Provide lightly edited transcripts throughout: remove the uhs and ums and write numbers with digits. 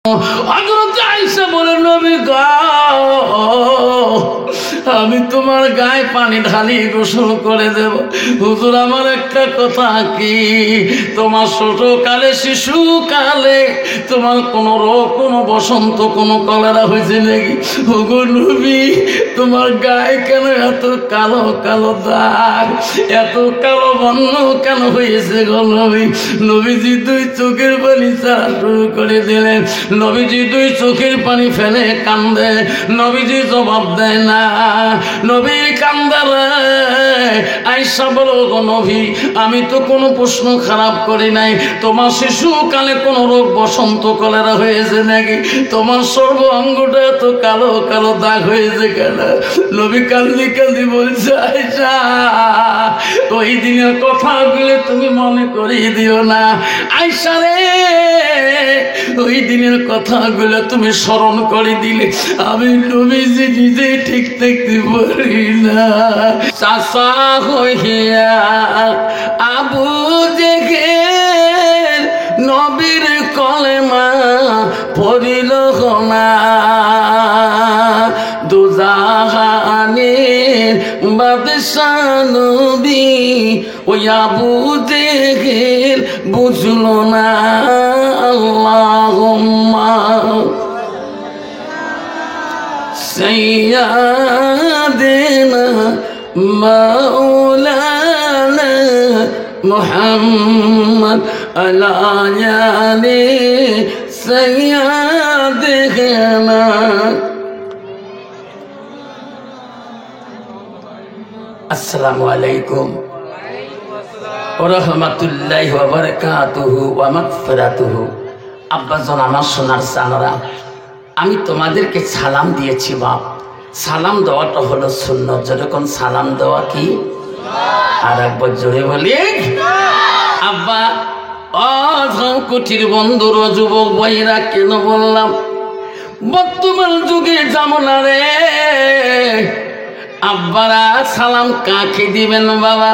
হযরত আয়েশা বলেন, নবী গো, আমি তোমার গায়ে পানি ঢালি গোসল করে দেব। হুজুর, আমার একটা কথা কি, তোমার ছোটকালে শিশুকালে তোমার কোনো রোগ, কোনো বসন্ত, কোনো কলেরা হয়েছে নাকি? ওগো নবী, তোমার গায়ে কেন এত কালো কালো দাগ, এত কালো বর্ণ কেন হয়েছে গো নবী? নবীজি দুই চোখের পানি ছাড়া শুরু করে দিলেন। নবীজি দুই চোখের পানি ফেলে কান্দে। নবীজি জবাব দেয় না। নবীর কান্দে রে। আয়েশা বলো, গো নবী, আমি তো কোনো প্রশ্ন খারাপ করি নাই। তোমার শিশুকালে কোনো রোগ, বসন্ত, কলেরা হয়েছে নাকি? তোমার সর্ব অঙ্গটা এত কালো কালো দাগ হয়েছে কেন? নবী কান্দি কান্দি বলছে, আয়েশা, ওই দিনের কথাগুলো তুমি মনে করিয়ে দিও না। আয়েশা রে, ওই দিনের কথাগুলো তুমি স্মরণ করে দিলে আমি নবীজি নিজে ঠিক থাকতে পারি না। চাচা হইয়া আবু জেহেল নবীর কলেমা পড়িল না। দুজাহানের বাদশা নবী ওই আবু জেহেল বুঝল না। আল্লাহুম্মা সাইয়্যিদিনা মাওলানা মুহাম্মদ আলা আলি সাইয়্যিদিনা। আসসালামু আলাইকুম ওয়া রাহমাতুল্লাহি ওয়া বারাকাতুহু ওয়া মাগফিরাতুহু। আব্বাজান, আমার সোনার জানরা, আমি তোমাদেরকে সালাম দিয়েছি বাপ। সালাম দেওয়াটা হলো সুন্নত। যেরকম সালাম দেওয়া কি, আর একবার জোরে বলি আব্বা। কুঠির বন্ধুর যুবক ভাইরা, কেন বললাম, বর্তমান যুগে জামানা রে আব্বারা সালাম কাকে দিবেন বাবা?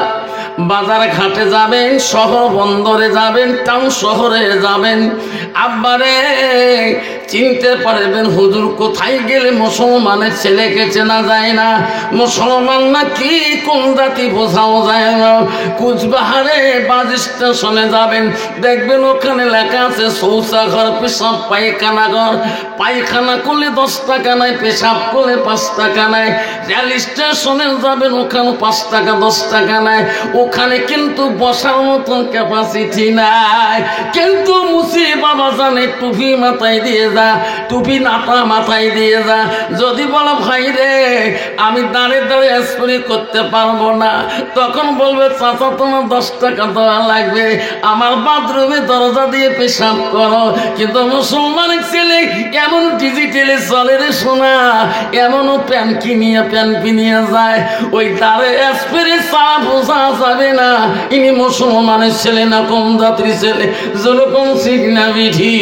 বাজার ঘাটে যাবেন, শহর বন্দরে যাবেন, টাউন শহরে যাবেন, আব্বারে চিনতে পারবেন হুজুর কোথায় গেলে মুসলমানের ছেলেকে চেনা যায় না। মুসলমান না কি কোন জাতি বোঝাও যায় না। কুচবিহারে বাস স্টেশনে যাবেন, দেখবেন ওখানে লেখা আছে শৌচাঘর, পেশাব পায়খানা ঘর। পায়খানা করলে 10 টাকা নাই, পেশাব করলে 5 টাকা নাই। রেল স্টেশনে যাবেন, ওখানে 5 টাকা 10 টাকা নাই। ওখানে কিন্তু বসার মতন ক্যাপাসিটি নাই। কিন্তু মুসি বাবা জানে, টুপি মাথায় দিয়ে যা, টুপি নাটা মাথায় দিয়ে যা। যদি বলো ভাই রে আমি দাঁড়িয়ে দাঁড়িয়ে স্প্রে করতে পারবো না, তখন বলবে চাচা তোমার 10 টাকা দেওয়া লাগবে, আমার বাথরুমে দরজা দিয়ে পেশাব করো। কিন্তু মুসলমানের ছেলে এমন ডিজিটালে চলে রে শোনা, এমনও প্যান কিনিয়ে যায়। ওই দাঁড়ে স্প্রে চা বোঝা যাবে না ইনি মুসলমানের ছেলে না কোন জাতির ছেলে। যেরকম ঠিক না বিধি।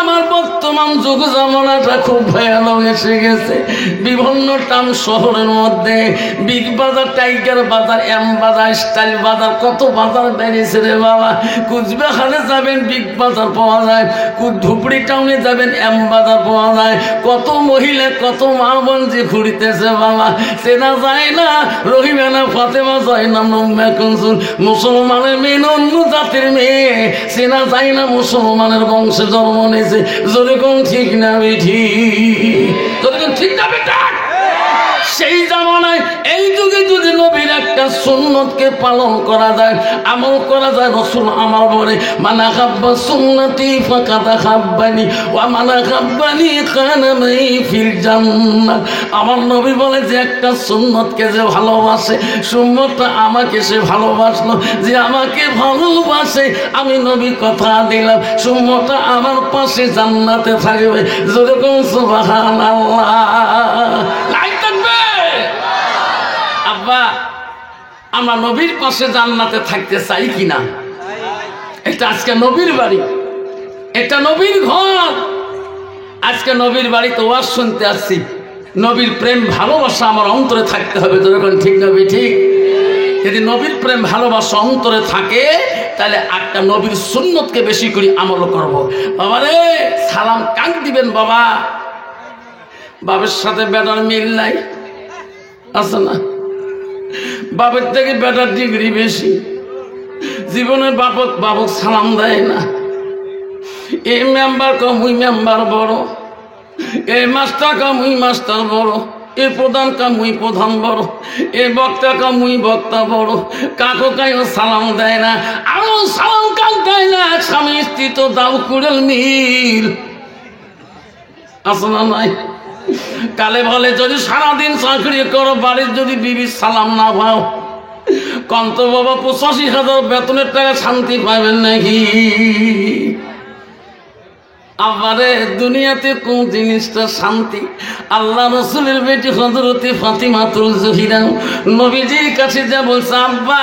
আমার বর্তমান যুগ জামানাটা খুব ভয়ানক এসে গেছে। বিভিন্ন টাউন শহরের মধ্যে বিগ বাজার, টাইগার বাজার, এম বাজার, স্টাইল বাজার, কত বাজার বেরিয়েছে রে বাবা। কুচবিহারে যাবেন বিগ বাজার পাওয়া যায়, ধুপড়ি টাউনে যাবেন এম বাজার পাওয়া যায়। কত মহিলা, কত মা বোন যে ঘুরিতেছে বাবা, চেনা যায় না। রহিমানা, ফাতেমা, জয়নাব, কুলসুম, মুসলমানের মেয়ে অন্য জাতির মেয়ে, চেনা যায় না। মুসলমানের বংশে জন্ম নিয়েছে। যেরকম ঠিক না বেঠি, যেরকম ঠিক না বেটা। সেই জামানায় এই যুগে যদি নবীর একটা সুন্নতকে পালন করা যায়, আমল করা যায়, রাসূল আমার বলে মানা হাব্বা সুন্নতি ফাকাদ হাব্বানি ওয়া মানা হাব্বানি কানা মাই ফিল জান্নাত। আমার নবী বলে যে একটা সুন্নতকে যে ভালোবাসে, সুন্নতটা আমাকে সে ভালোবাসলো। যে আমাকে ভালোবাসে, আমি নবী কথা দিলাম, সুন্নতটা আমার পাশে জান্নাতে থাকবে। যেরকম সুবহানাল্লাহ। আব্বা, আমরা নবীর পাশে জান্নাতে থাকতে চাই কিনা? এটা আজকে নবীর বাড়ি, এটা নবীর ঘর। আজকে নবীর বাড়িতে ওয়াজ শুনতে আসছি। নবীর প্রেম ভালোবাসা আমার অন্তরে থাকতে হবে। যখন ঠিক নবী ঠিক, যদি নবীর প্রেম ভালোবাসা অন্তরে থাকে, তাহলে একটা নবীর সুন্নতকে বেশি করে আমল করব। বাবা রে সালাম কাক দিবেন বাবা। বাবার সাথে বেটার মিল নাই, আছে না? বাবার থেকে বেটার ডিগ্রি বেশি, জীবনে বাবক সালাম দেয় না। এই মেম্বার কম ওই মেম্বার বড়, এই মাস্টার কম ওই মাস্টার বড়, এই প্রধান কাম ওই প্রধান বড়, এই বক্তা কাম ওই বক্তা বড়। কাকো কাইও সালাম দেয় না, আরো সালাম কাক দেয় না। স্বামী স্ত্রী তো দাও কুড়েল মিল, আছে না নাই? কালে বলে যদি সারাদিন চাকরি করো, বাড়ির যদি বিবি সালাম না পাও, কন্ত বাবা 85,000 বেতনের টাকা শান্তি পাবেন নাকি? আবারে দুনিয়াতে কোন জিনিসটা শান্তি? আল্লাহ রসুলের বেটি হযরতে ফাতিমাতুল জোহরা নবীজির কাছে যা বলছে, আব্বা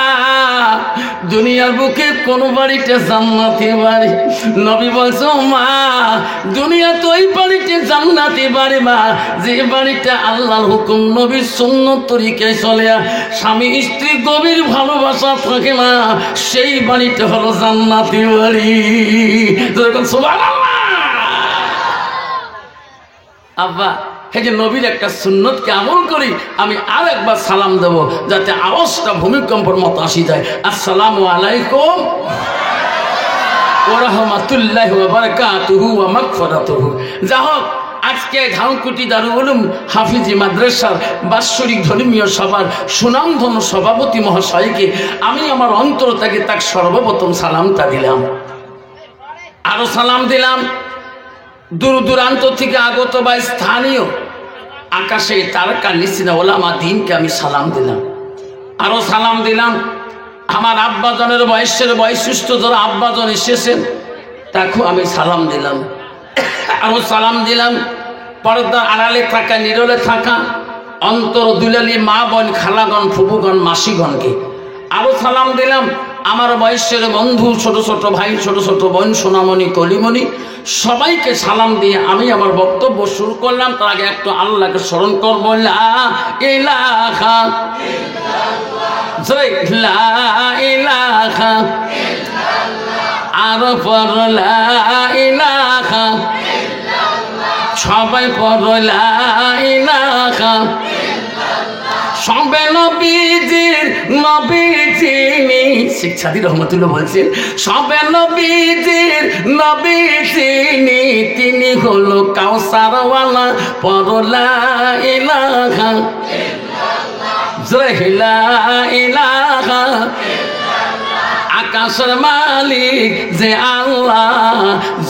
দুনিয়ার বুকে কোন বাড়িতে জান্নাতি বাড়ি? নবী বলছে, মা দুনিয়া তো ওই বাড়িতে জান্নাতি বাড়ি মা, যে বাড়িতে আল্লাহর হুকুম নবীর সুন্নত তরিকায় চলে, স্বামী স্ত্রী গভীর ভালোবাসা থাকে মা, সেই বাড়িটা হলো জান্নাতি বাড়ি। সুবহানাল্লাহ। আব্বা এই যে নবীর একটা সুন্নতকে আমল করি, আমি আর একবার সালাম দেব যাতে আওয়াজটা ভূমিকম্পের মতো আসি যায়। আসসালামু আলাইকুম ওয়া রাহমাতুল্লাহি ওয়া বারাকাতুহু ওয়া মাগফিরাতুহু। যা হোক, আজকে ধানকুটি দারুল উলুম হাফিজি মাদ্রাসার বাৎসরিক ধর্মীয় সভার সুনামধন্য সভাপতি মহাশয়কে আমি আমার অন্তর থেকে তাক সর্বপ্রথম সালামটা দিলাম। আরো সালাম দিলাম দূর দূরান্ত থেকে আগত বা স্থানীয় আকাশে তারকা নিসিনা ওলামা দিনকে আমি সালাম দিলাম। আরো সালাম দিলাম আমার আব্বাজনের বয়সিষ্ঠ যারা আব্বাজন এসেছেন তাকেও আমি সালাম দিলাম। আরো সালাম দিলাম পর্দার আড়ালে থাকা, নীরলে থাকা অন্তর দুলালি মা বোন, খালাগণ, ফুপুগণ, মাসিগণকে। আরো সালাম দিলাম আমার বয়সের বন্ধু, ছোট ছোট ভাই, ছোট ছোট বোন, সোনামণি, কলিমণি, সবাইকে সালাম দিয়ে আমি আমার বক্তব্য শুরু করলাম। তার আগে একটু আল্লাহকে স্মরণ করবো। লা ইলাহা ইলাহা আর পর লা ইলাহা, সবাই পর লা ইলাহা। সবে নবীজির নবী চিনি, শেখ সাদী রহমতুল্লাহ বলছেন, সবে নবীজির নবী চিনি, তিনি হলো কাউসারওয়ালা, পর লা ইলাহা লা ইলাহা। আকাশের মালিক যে আল্লাহ,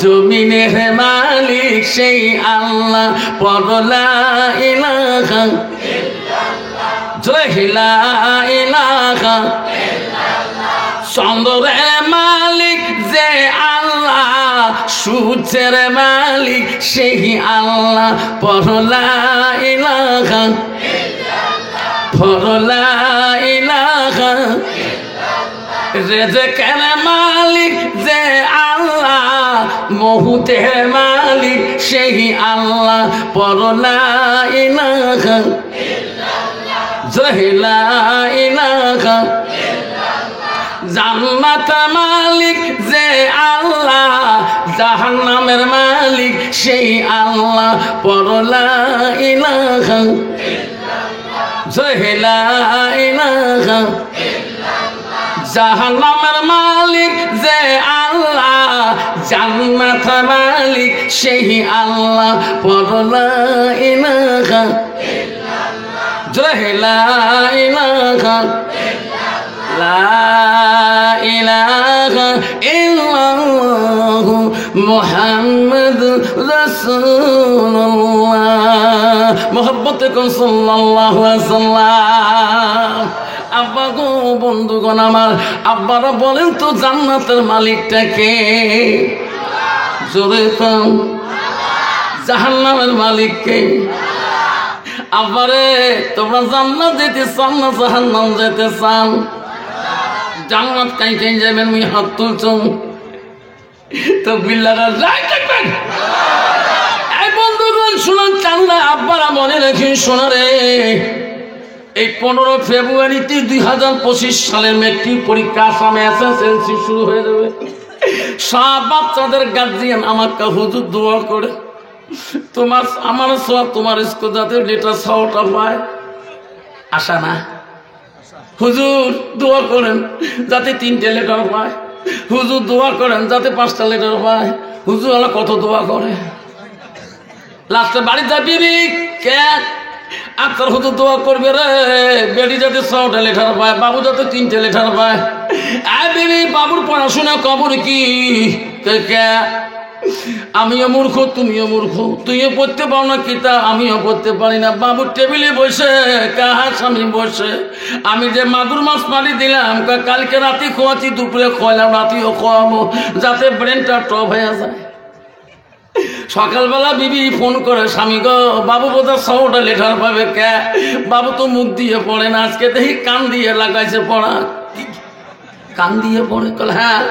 জমিনের মালিক সেই আল্লাহ, পর লা ইলাহা লা ইলাহা। চন্দ্রের মালিক যে আল্লাহ, সূর্যের মালিক সেই আল্লাহ, পর লা ইলাহা পর লা ইলাহা। রেজেকের মালিক যে আল্লাহ, মহুতের মালিক সেই আল্লাহ, পর লা ইলাহা লা ইলাহা। জান্নাতের মালিক যে আল্লাহ, জাহান্নামের মালিক সেই আল্লাহ, পর লা ইলাহা লা ইলাহা। জাহান্নামের মালিক যে আল্লাহ, জান্নাতের মালিক সেই আল্লাহ, পর লা ইলাহা লা ইলাহা লা ইলাহা ইল্লাল্লাহু মুহাম্মাদুর রাসূলুল্লাহ। মুহাব্বতে কোন সাল্লাল্লাহু আলাইহি ওয়াসাল্লাম। আব্বা গো বন্ধুগণ আমার, আব্বারা বলেন তো জান্নাতের মালিকটা কে? জোরে কম। জাহান্নামের মালিক কে? আব্বারে তোমরা জান্নাত যেতে চান না জাহান্নাম যেতে চান? জান্নাত কাই কাই যাবেন? মুই হাত তুলছ তো বিল্লারা যাই থাকবেন। এই বন্ধুগণ শুনুন, চান্না আব্বারা মনে রাখি, শোনা রে এই 15 ফেব্রুয়ারিতে 2025 সালের মেট্রিক পরীক্ষা আসামে SSLC শুরু হয়ে যাবে। সব বাচ্চাদের গার্জিয়ান আমাকে হুজুর দোয়া করে তোমার আমার সব তোমার স্কুল যাতে লেটার সহটা পায়। আশা না হুজুর দোয়া করেন যাতে 3টে লেটার পায়, হুজুর দোয়া করেন যাতে 5টা লেটার পায়। হুজুর আল্লাহ কত দোয়া করে, লাস্টে বাড়ি যাবি কে আপনার হুজুর দোয়া করবে রে বেটি যাতে 6টা লেটার পায়, বাবু যাতে 3টে লেটার পায়। বেবি বাবুর পড়াশোনা কবর কি কে আমিও মূর্খ তুমিও মূর্খ, তুইও পড়তে পারো না কিতাব আমিও পড়তে পারি না। বাবুর টেবিলে বসে কাহার স্বামী বসে আমি যে মাগুর মাছ পানি দিলাম কালকে রাতে খোয়াচ্ছি, দুপুরে খোয়ালাম, রাতেও খোয়াবো যাতে ব্রেনটা টপ হয়ে যায়। সকালবেলা বিবি ফোন করে স্বামী গো বাবু বোধহয় 100টা লেটার পাবে কে, বাবু তো মুখ দিয়ে পড়ে না, আজকে দেখি কান দিয়ে লাগাইছে পড়া। কান দিয়ে পড়ে কল হ্যাঁ।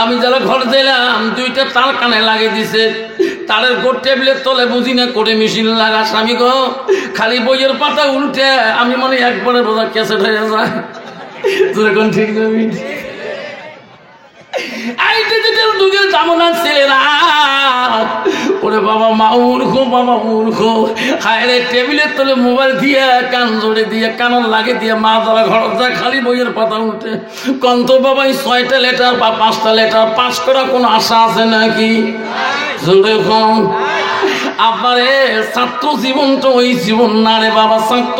আমি যারা ঘর দিলাম 2টা তার কানে লাগিয়ে দিছে, তারের গোট টেবিলের তলে বুঝি না করে মেশিন লাগা। স্বামী গো খালি বইয়ের পাতা উল্টে আমি মনে একবারে বোঝা ক্যাসেট হয়ে যায়। তোর ঠিক যাবি এই ডিজিটাল যুগের জামানার ছেলেরা ওরে বাবা মা মূর্খ, বাবা মূর্খ। হায় রে টেবিলের তলে মোবাইল দিয়ে কান জোড়ে দিয়ে কানন লাগে দিয়ে মা যারা ঘর যায় খালি বইয়ের পাতা উঠে কন্ত বাবা 6টা লেটার বা 5টা লেটার পাস করা কোনো আশা আছে নাকি? জোরে কম। আবারে ছাত্র জীবন তো ওই জীবন না রে বাবা, ছাত্র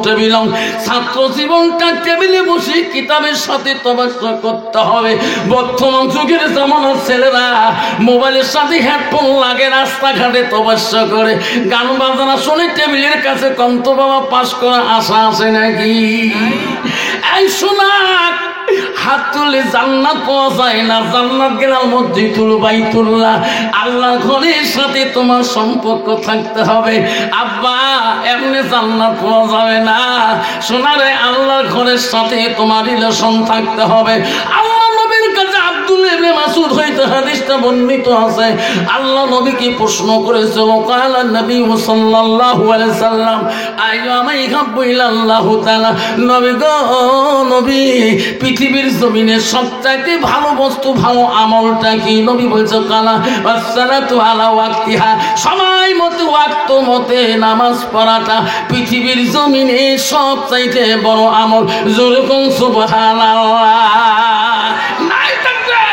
টেবিলং ছাত্র জীবনটা টেবিলে বসে কিতাবের সাথে তবাসা করতে হবে। বর্তমান যুগের জামানার ছেলেরা মোবাইলের সাথে হেডফোন লাগে রাস্তাঘাটে তবাসা করে গান বাজনা শুনে টেবিলের কাছে কন্ত বাবা পাস করা আশা আছে নাকি? এই শোনা হাত তুলে জান্নাত পাওয়া যায় না, জান্নাত গেলাম মসজিদুল বাইতুল্লাহ আল্লাহর ঘরের সাথে তোমার সম্পর্ক থাকতে হবে। আব্বা এমনি জান্নাত পাওয়া যাবে না, সোনারে আল্লাহর ঘরের সাথে তোমার রিলেশন থাকতে হবে। আল্লাহ নবীর কাছে আব্দুল ইবনে মাসউদ হইতে হাদিসটা বর্ণিত আছে। আল্লাহ নবীকে প্রশ্ন করেছিল কালা নবী সাল্লাল্লাহু আলাইহি সাল্লাম আইয়ামা ইহাব্বু ইলাল্লাহু তাআলা, নবী গো নবী পৃথিবীর জমিনে সবচাইতে ভালো বস্তু ভালো আমলটা কি? নবী বলছে কালা আসসালাতু আলা ওয়াক্তিহা, সময় মতো ওয়াক্ত মতে নামাজ পড়াটা পৃথিবীর জমিনে সবচাইতে বড় আমল। জোরে কোন সুবহানাল্লাহ। নাই থাকবে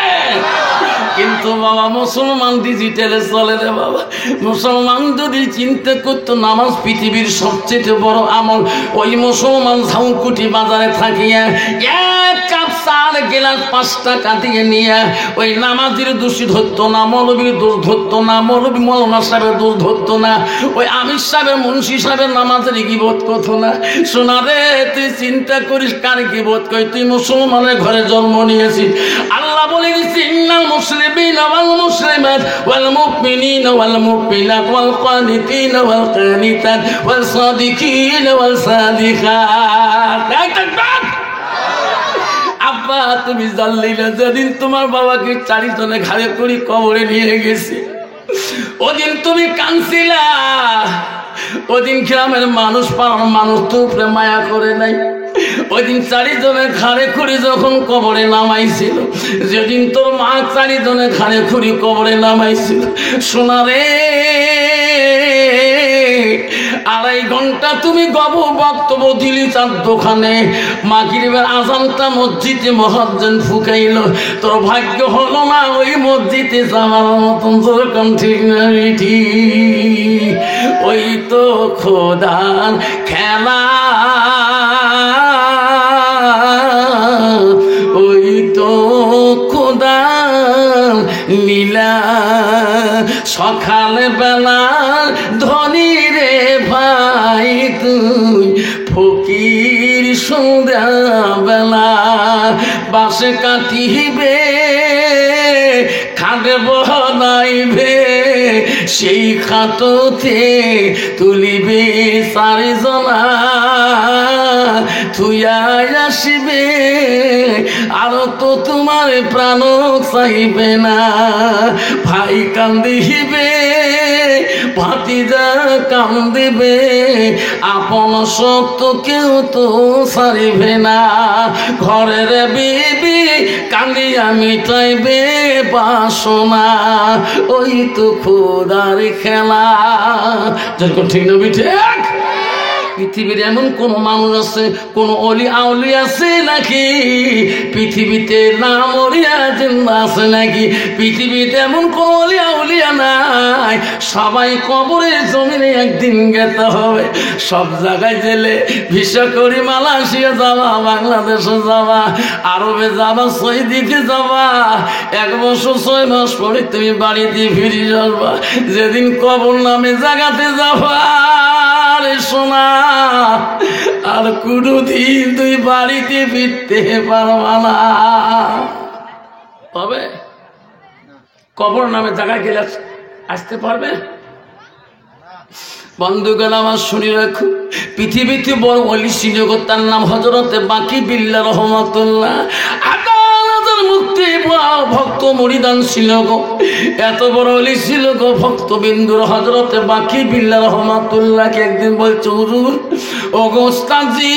কিন্তু বাবা মুসলমান ডিজিটালে চলে রে বাবা। মুসলমান যদি চিন্তা করতো নামাজ পৃথিবীর সবচেয়ে বড় আমল, ওই মুসলমান ঝাউকুটি বাজারে থাকিয়া 1 কাপ চার গেলাস 5 টাকা দিয়ে নিয়ে ওই নামাজের দোষী ধরতো না, মৌলবীর দোষ ধরতো না, মৌলবী মৌলানা সাহেবের দোষ ধরতো না, ওই আমির সাহেবের মুন্সি সাহেবের নামাজের গীবত করতো না। শোনা রে তুই চিন্তা করিস কার গীবত কই? তুই মুসলমানের ঘরে জন্ম নিয়েছিস। আল্লাহ বলে দিচ্ছি ইন্নাল মুসলিমিনা ওয়াল মুসলিমাত ওয়াল মুমিনিনা ওয়াল মুমিনাত ওয়াল কানিতিনা ওয়াল কানিতাত ওয়াল সাদিকিনা ওয়াল সাদিকাত। আব্বা তুমি জানলি না যেদিন তোমার বাবাকে 4 জনে ঘাড়ে করে কবরে নিয়ে গেছে ওদিন তুমি কাঁদছিলা, ওদিন গ্রামের মানুষ পাড়ার মানুষ তো উপরে মায়া করে নাই। ওই দিন 4 জনের ঘাড়ে খুঁড়ি যখন কবরে নামাইছিল, যেদিন তোর মা 4 জনের ঘাড়ে খুঁড়ি কবরে নামাইছিল, শোনা রে 2.5 ঘন্টা তুমি বক্তব্য দিলি তার দোকানে, মাগরিবের আজানটা মসজিদে মুয়াজ্জিন ফুকাইল, তোর ভাগ্য হলো না ওই মসজিদে যাওয়ার মতন। যেরকম ঠিক না ঠিক? ওই তো খোদার খেলা, ওই তো খোদার লীলা। সকাল বেলা ধনী রে ভাই তুই ফকির, সন্ধ্যা বেলা বাসে কাটিবে খাটে বনাইবে সেই খাটোতে তুলিবে চারিজনা থুইয়া আসিবে আর তো তোমার প্রাণ চাইবে না ভাই কান্দিবে ভাতিজা কান্দিবে আপন সত্য কেউ তো ছাড়িবে না ঘরের বিবি কান্দিয়া মিটাইবে বাসনা ওই তো খোদার খেলা যেরকম ঠিক না ঠিক পৃথিবীর এমন কোন মানুষ আছে কোন অলি আউলি আছে নাকি পৃথিবীতে না মরিয়া জিন্দা আছে নাকি পৃথিবীতে এমন কোন অলি আউলিয়া নাই সবাই কবরের জমিনে একদিন যেতে হবে সব জায়গায় গেলে ভিসা করি মালয়েশিয়া যাবা বাংলাদেশে যাবা আরবে যাবা সৌদিতে যাবা 1 বছর 6 মাস পরে তুমি বাড়িতে ফিরে আসবা যেদিন কবর নামে জায়গাতে যাবা সোনা আর কোনদিন তুই বাড়িতে ফিরতে পারবা না হবে কবর নামে জায়গায় গেলে আসতে পারবে বন্ধুগণ আমার শুনি রাখো পৃথিবীতে বড় ওলি ছিল তার নাম হযরতে বাকি বিল্লাহ রহমাতুল্লাহ মুক্তি ভক্ত মুরিদান ছিল গো এত বড় ওলি ছিল গো ভক্তবিন্দুর হযরতে বাকি বিল্লাহ রহমাতুল্লাহকে একদিন বলছে হুজুর ও গো ওস্তাদজি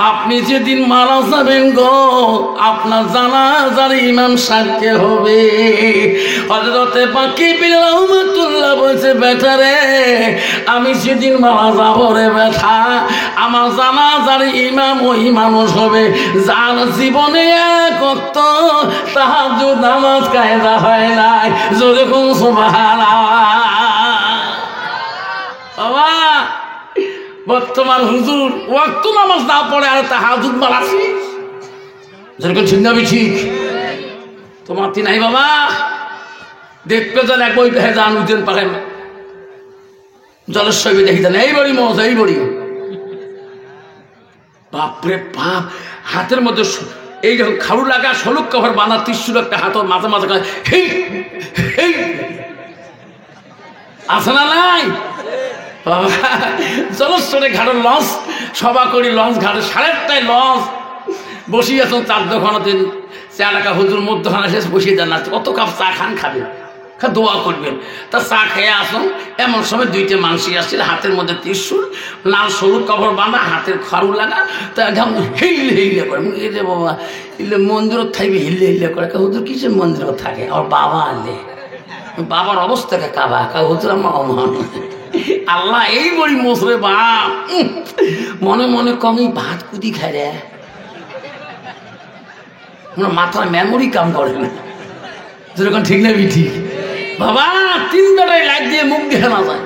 আপনি যেদিন মারা যাবেন গো আপনার জানাজার ইমাম সাহেবকে হবে হযরতে বাকি বিল্লাহ রহমাতুল্লাহ বলছে বেটা রে আমি সেদিন মারা যাব রে বেটা আমার জানাজার ইমাম ওই মানুষ হবে যার জীবনে এক ওয়াক্ত তাহাজ্জুদ নামাজ কায়দা হয় নাই জোরে কোন সুবহানাল্লাহ বাবা বর্তমান হুজুর ওয়াক্ত নামাজ না পড়ে আর তাহাজ্জুদ মারাছি যেরকম ঠিক না ঠিক তোমার তি নাই বাবা দেখতে যান এক বই দেখে যান উজ্জেন পারেন জলের সইবে দেখি যান এই বড়ি মজা এই বড়ি বাপরে বাপ হাতের মধ্যে এই যখন খাড়ু লাগা সলুক কভার বাঁধা ত্রিশুল একটা হাত মাঝে মাঝে আছে না নাই জলস্বরে ঘাটের লঞ্চ সভা করি লঞ্চ ঘাটে 8:30টায় লঞ্চ বসিয়ে আছেন 4 দিন চা টাকা হুজুর মধ্যখানা শেষ বসিয়ে দেন না কত কাপ চা খান খাবে দোয়া করবেন তা চা খেয়ে আসুন এমন সময় 2টে মানুষই আসছিল হাতের মধ্যে ত্রিশুল লাল সলুক কভার বাঁধা হাতের খাড়ু লাগা তা একদম হিললে হিললে করে এই যে বাবা হিললে মন্দিরত থাকবে হিললে হিললে করে হুজুর কিসের মন্দিরত থাকে আমার বাবা আনলে বাবার অবস্থাকে কাবা হুজুর আমার অমান আল্লাহ এই বড়ি মোসরে বাপ মনে মনে কমই ভাত কুদি খায় রে মাথার মেমোরি কাম করে না যেরকম ঠিক না ঠিক বাবা 3 বেটায় লাইট দিয়ে মুখ দেখে না যায়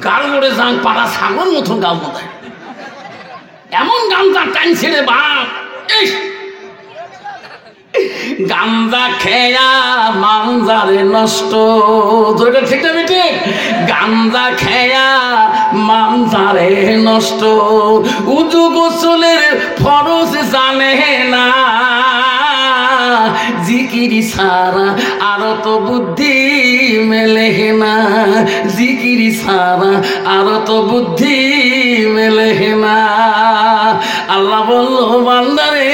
গাল গড়ে যান পাড়া ছাগল মতন গাল মতায় এমন গামছা টানছে রে বাপ গান্দা খেয়া মানজারে নষ্ট ঠিক না বেটে গান্দা খেয়া মানজারে নষ্ট উজু গোসলের ফরজ জানে না জিকিরি সারা আর তো বুদ্ধি মেলে না জিকিরি সারা আর তো বুদ্ধি মেলে না আল্লাহ বললো বান্দারে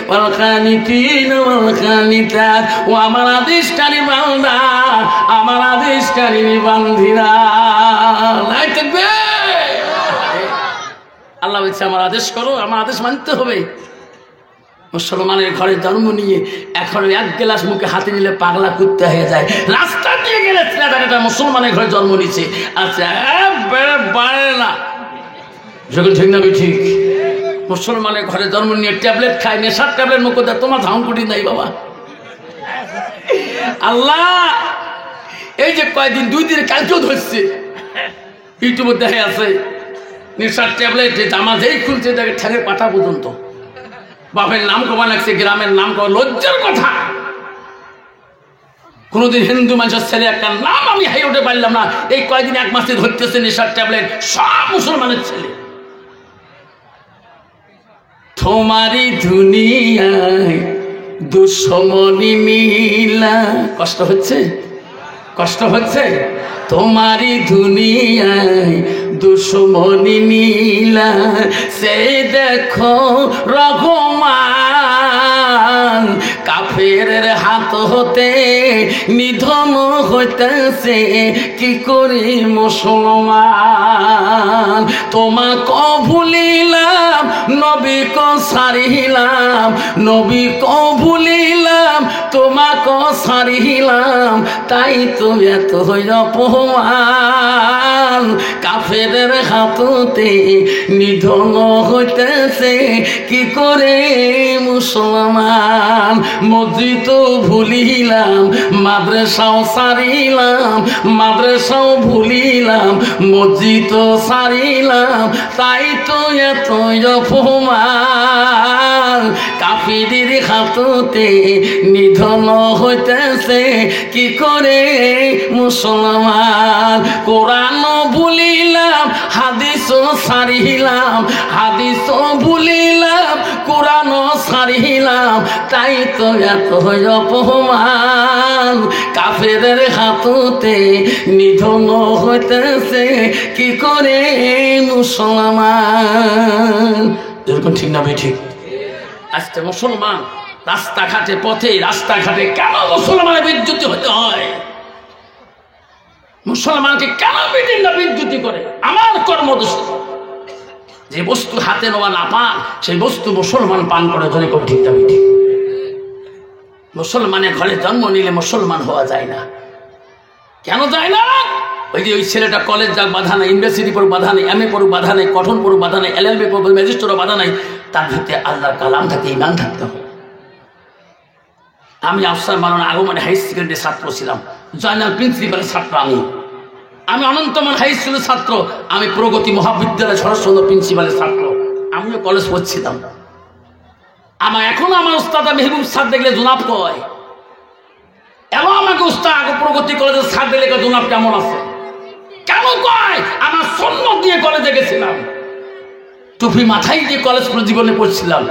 ওয়াল কানিতিন ওয়াল কানিতাত ও আমার আদেশকারী বান্দা আমার আদেশকারী বান্দিরা লাই থাকবে আল্লাহ বলছে আমার আদেশ করো আমার আদেশ মানতে হবে মুসলমানের ঘরে জন্ম নিয়ে এখন 1 গ্লাস মুখে হাতে নিলে পাগলা কুত্তে হয়ে যায় রাস্তা দিয়ে গেলে ছেলেটা মুসলমানের ঘরে জন্ম নিচ্ছে আচ্ছা বাড়ে না যখন ঠিক না ঠিক মুসলমানের ঘরে জন্ম নিয়ে ট্যাবলেট খায় নেশার ট্যাবলেট মুখে দেয় তোমার ধাউকুটি নাই বাবা আল্লাহ এই যে কয়েকদিন 2 দিন কালকেও ধরছে ইউটিউবে দেখে আছে নেশার ট্যাবলেট জামা যেই খুলছে দেখে ঠ্যাঙের পাতা পর্যন্ত বাপের নাম কমা লাগছে গ্রামের নাম কমা লজ্জার কথা কোনদিন হিন্দু মানুষের ছেলে একটা নাম আমি হাই উঠে পারলাম না এই কয়েকদিন 1 মাসে ধরতেছে নেশার ট্যাবলেট সব মুসলমানের ছেলে তোমারি দুনিয়ায় দুশ্মনী নীলা। কষ্ট হচ্ছে, কষ্ট হচ্ছে? তোমারই দুনিয়ায় দুশ্মনী নীলা, সে দেখো রহমান কাফেরের হাত হতে নিধন হইতেছে কি করি মুসলমান। তোমাকে ভুলিলাম নবী কো সারিলাম, নবী কো ভুলিলাম তোমাকে সারিলাম, তাই তো এত অপমান কাফেরের হাততে নিধন হইতেছে কি করে মুসলমান। মসজিদ ভুলিলাম মাদ্রাসাও সারিলাম, মাদ্রাসাও ভুলিলাম মসজিদ সারিলাম, তাই তো এত অপমান কাফিরের হাততে নিধন হইতেছে কি করে মুসলমান। কোরআন ভুলিলাম হাদিসও সারিলাম, হাদিসও ভুলিলাম কোরআনও সারিলাম, তাই তো এত অপমান কাফেরের হাততে নিধন হইতেছে কি করে মুসলমান। যেরকম ঠিক না ভাই? ঠিক। আজকে মুসলমান রাস্তাঘাটে পথে রাস্তাঘাটে কেন মুসলমানের বিদ্যুৎ হতে হয়? মুসলমানকে কেন বিদিনরা বিদ্যুতি করে? আমার কর্মদোষ যে বস্তু হাতে নেওয়া না পান সেই বস্তু মুসলমান পান করে। ধরে খুব ঠিক না ঠিক? মুসলমানের ঘরে জন্ম নিলে মুসলমান হওয়া যায় না। কেন যায় না? ওই যে ওই ছেলেটা কলেজ যাক বাধা নাই, ইউনিভার্সিটি পড়ুক বাধা নেই, MA পড়ুক বাধা নেই, কঠন পড়ুক বাধা নেই, LLB পড়ুক ম্যাজিস্ট্রেটও বাধা নাই, তার ভিতরে আল্লাহর কালাম থাকে, ইমান থাকতে হবে। আমি আফসার মালানা আগমনে হাই সেকেন্ডারি ছাত্র ছিলাম, জয়নাল প্রিন্সিপালের ছাত্র আমি অনন্তমান হাই স্কুলের ছাত্র, আমি প্রগতি মহাবিদ্যালয় সরস্বতী প্রিন্সিপালের ছাত্র, আমিও কলেজ পড়ছিলাম। এখনো আমার উস্তাদ মেহবুব স্যার দেখলে জোনাব কয়, এবং আমাকে উস্তাদ প্রগতি কলেজের স্যার দেখলে জোনাব কেমন আছে। কেন কয়? আমার সন্ন্যত দিয়ে কলেজে গেছিলাম, টুপি মাথায় দিয়ে কলেজ জীবনে পড়ছিলাম,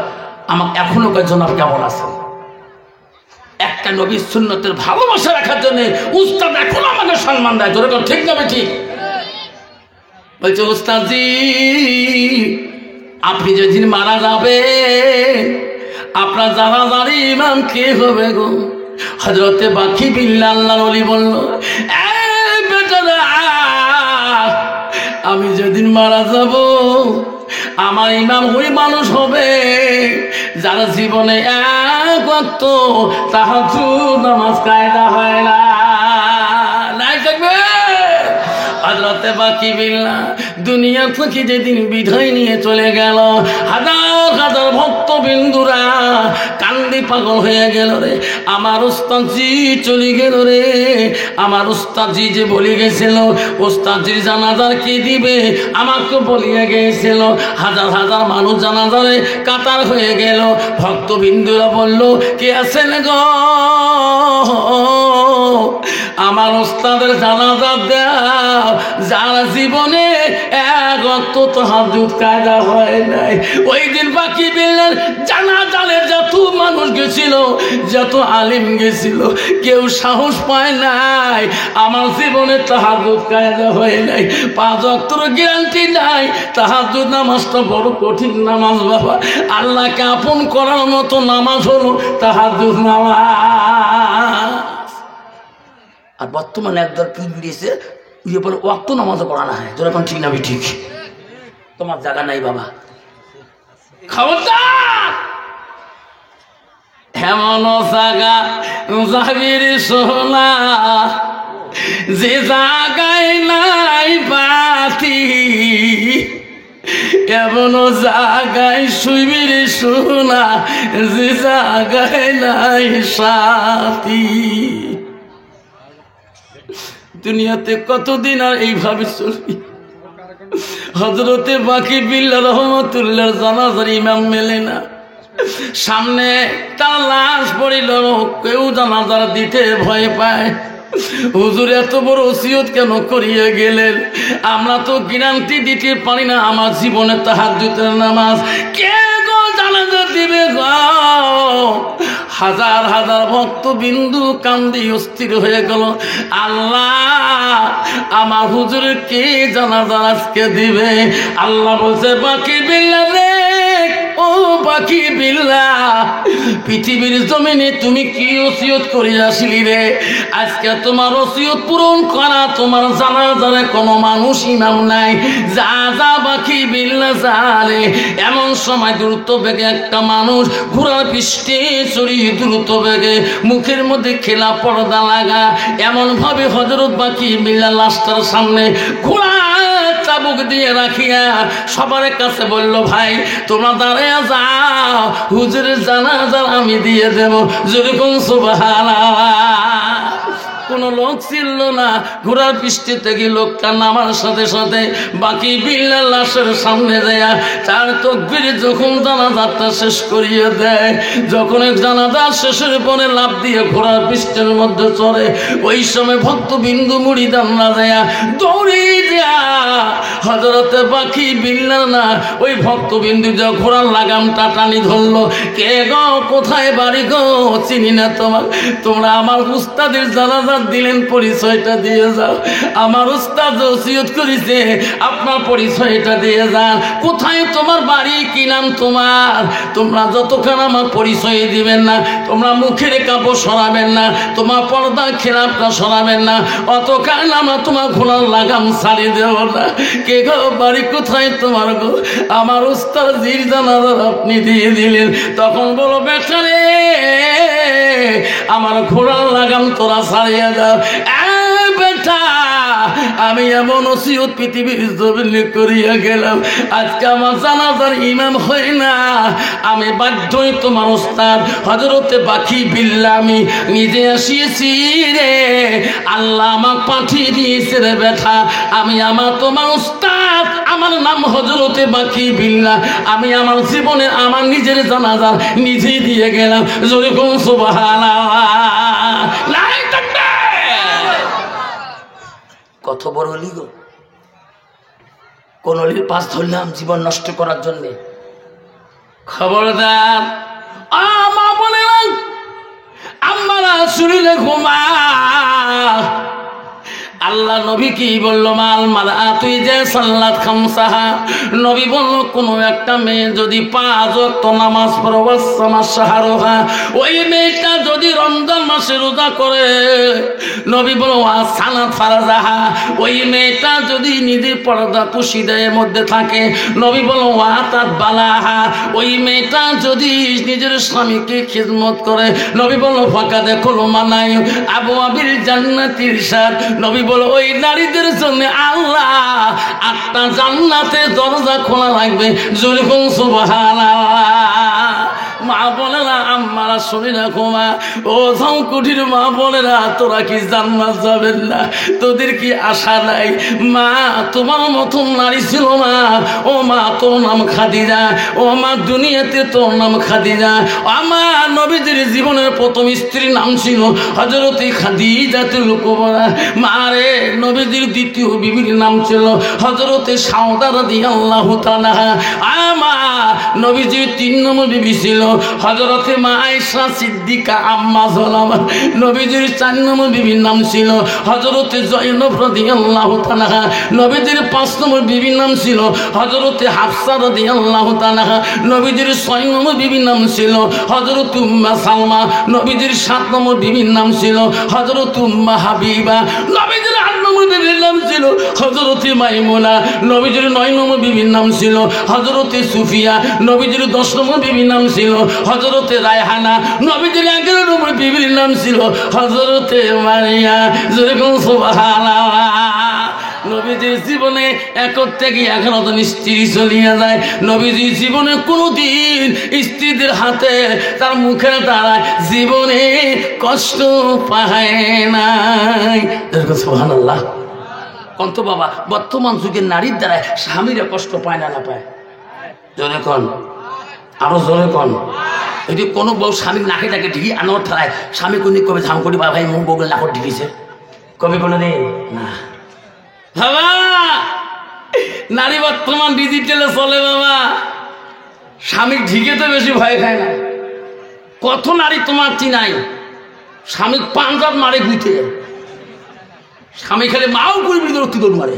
আমার এখনো কয় জোনাব কেমন আছে। একটা নবীর সুন্নতের ভালোবাসা রাখার জন্য উস্তাদ এখন আমাকে সম্মান দেয়। ধরে ঠিক না ঠিক? বলছে উস্তাদজি আপনি যেদিন মারা যাবে আপনার জানাজার ইমাম কে হবে গো? হযরতে বাকি বিল্লাহ আল্লাহর ওলি বলল, এই বেটারা আমি যেদিন মারা যাব আমার ইমাম ওই মানুষ হবে যারা জীবনে এক ওয়াক্ত তাহাজ্জুদ নামাজ কায়দা হয় না। নাই থাকবে হযরতে বাকি বিল্লাহ দুনিয়া থেকে যেদিন বিদায় নিয়ে চলে গেল, হাজার হাজার ভক্তবিন্দুরা কান্দি পাগল হয়ে গেল রে, আমার উস্তাদজি চলে গেল রে। আমার উস্তাদজি যে বলে গেছিল উস্তাদজির জানাজার কি দিবে আমাকে বলিয়ে গিয়েছিল। হাজার হাজার মানুষ জানাজারে কাতার হয়ে গেল, ভক্তবিন্দুরা বলল কে আছেন গো আমার উস্তাদের জানাজা দাও যারা জীবনে এক ওয়াক্ত তাহাজ্জুদ কায়দা হয় নাই। ওই দিন বাকি বিল্লার জানাজারে যত মানুষ গেছিল, যত আলিম গেছিল, কেউ সাহস পায় নাই আমার জীবনে তাহাজ্জুদ কায়দা হয় নাই। 5 ওয়াক্তের গ্যারান্টি নাই। তাহাজ্জুদ নামাজটা বড় কঠিন নামাজ বাবা, আল্লাহকে আপন করার মতো নামাজ হলো তাহাজ্জুদ নামাজ। আর বর্তমানে একদল পীর বেরিয়েছে ইয়ে পরে ওয়াক্ত নামাজও পড়ানো হয়। যখন ঠিক না ঠিক? তোমার জায়গা নাই বাবা, খবরদার। হেমন জাগা যাবির সোনা যে জাগায় নাই বাতি, এমন জাগায় শুইবির সোনা যে জাগায় নাই সাথী। দুনিয়াতে কতদিন আর এইভাবে চলবি? হযরতে বাকি বিল্লাহ রহমাতুল্লাহ জানাজার ইমাম মেলে না, সামনে তার লাশ পড়িল, কেউ জানাজার দিতে ভয় পায়। হুজুর এত বড় ওসিয়ত কেন করিয়া গেলেন? আমরা তো গ্যারান্টি দিতে পারি না আমার জীবনে তাহাজ্জুদের নামাজ কে গো জানাজা দিবে গো? হাজার হাজার ভক্তবিন্দু কান্দি অস্থির হয়ে গেল। আল্লাহ, আমার হুজুর কে জানাজা আজকে দিবে? আল্লাহ বলছে, বাকি বিল্লাহ রে, ও বাকি বিল্লাহ, পৃথিবীর জমিনে তুমি কি ওসিয়ত করে আসলি রে? আজকে তোমার ওসিয়ত পূরণ করা তোমার জানাজারে কোনো মানুষ ইমাম নাই। যা যা বাকি বিল্লাহ জানে। এমন সময় দ্রুত বেগে একটা মানুষ ঘোড়ার পৃষ্ঠে চড়িয়ে দ্রুত বেগে মুখের মধ্যে খেলা পর্দা লাগা এমন ভাবে হযরত বাকি বিল্লাহ লাশটার সামনে ঘোড়া চাবুক দিয়ে রাখিয়া সবার কাছে বলল, ভাই তোমরা দাঁড়াইয়া যাও, হুজুরের জানাজা আমি দিয়ে দেব। যেরকম সুবহানাল্লাহ। কোনো লোক ছিল না। ঘোড়ার পৃষ্ঠে থেকে লোকটা নামার সাথে সাথে বাকি বিল্লাহ লাশের সামনে দেয়া চার তাকবীর যখন জানাজাটা শেষ করিয়ে দেয়, যখন জানাজা শেষের পরে লাফ দিয়ে ঘোড়ার পৃষ্ঠের মধ্যে চড়ে, ওই সময় ভক্তবিন্দু মুড়িদানরা দেয়া দৌড়ে দেয়া হযরতে বাকি বিল্লাহ না ওই ভক্তবিন্দু যা ঘোড়ার লাগামটা টানি ধরলো। কে গো, কোথায় বাড়ি গো? চিনি না তোমার। তোমরা আমার উস্তাদের জানাজা দিলেন, পরিচয়টা দিয়ে যাও। আমার উস্তাদ ওসিয়ত করেছে আপনার পরিচয়টা দিয়ে যান। কোথায় তোমার বাড়ি, কি নাম তোমার? তোমরা যতক্ষণ আমার পরিচয় দিবেন না, তোমরা মুখের কাপড় সরাবেন না, তোমার পর্দা খেলাপটা সরাবেন না, অতক্ষণ আমরা তোমার ঘোড়ার লাগাম ছাড়িয়ে দেব না। কে গো, বাড়ি কোথায় তোমার গো? আমার উস্তাদ জির জানাজা আপনি দিয়ে দিলেন। তখন বলো, বেচারে আমার ঘোড়ার লাগাম তোরা ছাড়িয়ে দাও। বেটা, আমি এমন ওসিয়ত পৃথিবীর জমিনে করিয়া গেলাম, আজকে আমার জানাজার ইমাম হয় না। আমি বাধ্যই তোমার উস্তাদ হযরতে বাকি বিল্লাহ আমি নিজে আসিয়েছি রে। আল্লাহ আমাকে পাঠিয়ে দিয়েছে রে বেটা। আমি আমার তোমার উস্তাদ, আমার নাম হযরতে বাকি বিল্লাহ। আমি আমার জীবনে আমার নিজের জানাজা নিজেই দিয়ে গেলাম। যেরকম সুবহানাল্লাহ। কত বড় অলি গো! কোন অলির পাশ ধরলাম জীবন নষ্ট করার জন্যে? খবরদার মা বলে আমরা শুনিলে ঘুমা। আল্লাহ নবী কি বললো? মাল মারা তুই যে সাল্লাত খামসাহা। নবী বললো, কোনো একটা মেয়ে যদি 5 ওয়াক্ত নামাজ পড়ে, ওয়াসসামাশাহরুহা, ওই মেয়েটা যদি রমজান মাসে রোজা করে, নবী বলল সানাত ফারাজাহা, ওই মেয়েটা যদি নিজের পর্দা পুশিদের মধ্যে থাকে, নবী বলল ওয়াতাত বালাহা, ওই মেয়েটা যদি নিজের স্বামীকে খিদমত করে, নবী বলল ফাকাদে কুলমানাই আবু আবিল জান্নাতির সাদ। নবী বলল ওই নারীদের জন্য আল্লাহ 8টা জান্নাতের দরজা খোলা রাখবে। যেরকম সুবহানাল্লাহ। মা বলে না, আম্মারা শুনি না ঘুমা, ও যাও কুঠির মা বলে না, তোরা কি জান্নাত যাবেন না? তোদের কি আশা নাই? মা তোমার মতন নারী ছিল না। ও মা, তোর নাম খাদিজা। ও মা, দুনিয়াতে তোর নাম খাদিজা। আমার নবীদের জীবনের প্রথম স্ত্রীর নাম ছিল হযরতে খাদিজাতুল কুবরা। মা রে, নবীদের দ্বিতীয় বিবির নাম ছিল হযরতে সাউদা রাদিয়াল্লাহু তাআলা। আমার নবীজির 3 নম্বর বিবি ছিল হযরতে মা আয়েশা সিদ্দিকা আম্মা জালামা। নবীজির 4 নম্বর বিবির নাম ছিল হযরতে জয়নব রাদিয়াল্লাহু তাআলা। নবীজির 5 নম্বর বিবির নাম ছিল হযরতে হাফসা রাদিয়াল্লাহু তাআলা। নবীজির 6 নম্বর বিবির নাম ছিল হযরতে উম্মে সালমা। নবীজির 7 নম্বর বিবির নাম ছিল হযরতে উম্মে হাবিবা। নবীজির 8 নম্বর বিবির নাম ছিল হযরতে মাইমুনা। নবীজির 9 নম্বর বিবির নাম ছিল হযরতে সুফিয়া। নবীজির 10 নম্বর বিবির নাম ছিল হযরতে রায়হানা। নবীজির 11 নম্বর বিবির নাম ছিল হযরতে মারিয়া। যেরকম সুবহানাল্লাহ। নবীজির জীবনে 1 থেকে 11 জন স্ত্রী চলিয়া যায়। নবীজির জীবনে কোনোদিন স্ত্রীদের হাতে তার মুখের দ্বারা জীবনে কষ্ট পায় নাই। সুবহানাল্লাহ। কন্ত বাবা, বর্তমান যুগের নারীর দ্বারা স্বামীরা কষ্ট পায় না? না পায়? জোরে কন, আরো জোরে কন। যদি কোনো বউ স্বামীর নাকে ডাকে ঢিকি আনোর ঠায়, স্বামী কোন কবে ঝাম করি বা ভাই মুখ বউগুলো নাকর ঢিকিছে কবে কোনো নেই না বাবা। নারী বর্তমান ডিজিটালে চলে বাবা। স্বামী ঢিকে তো বেশি ভয় খায় না। কত নারী তোমার চিনাই স্বামী পাঞ্জাব মারে গুইতে, স্বামী খেলে মাও করবি রক্তি দৌড় মারে,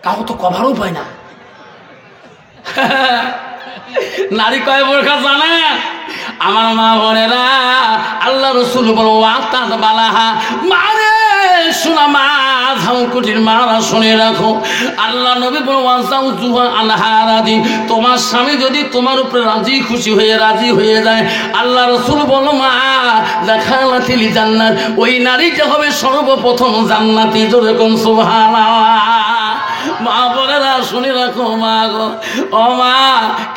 কাউ তো কভারও পায় না। নারী কয় প্রকার জানে আমার মা বোনেরা? আল্লাহ রসুল বলো ওয়াতাদ বালাহা, মারে শোনা মা ঝাউকুটির মারা শুনে রাখো। আল্লাহ নবী বলো ওয়াজাউ জুহা আনহারাদিন, তোমার স্বামী যদি তোমার উপরে রাজি খুশি হয়ে রাজি হয়ে যায়, আল্লাহ রসুল বলো মা দেখালাতিল জান্নাত, ওই নারীটা হবে সর্বপ্রথম জান্নাতি। জোরে কোন সুবহানাল্লাহ। মা বোনেরা শুনে রাখো মা গো, ও মা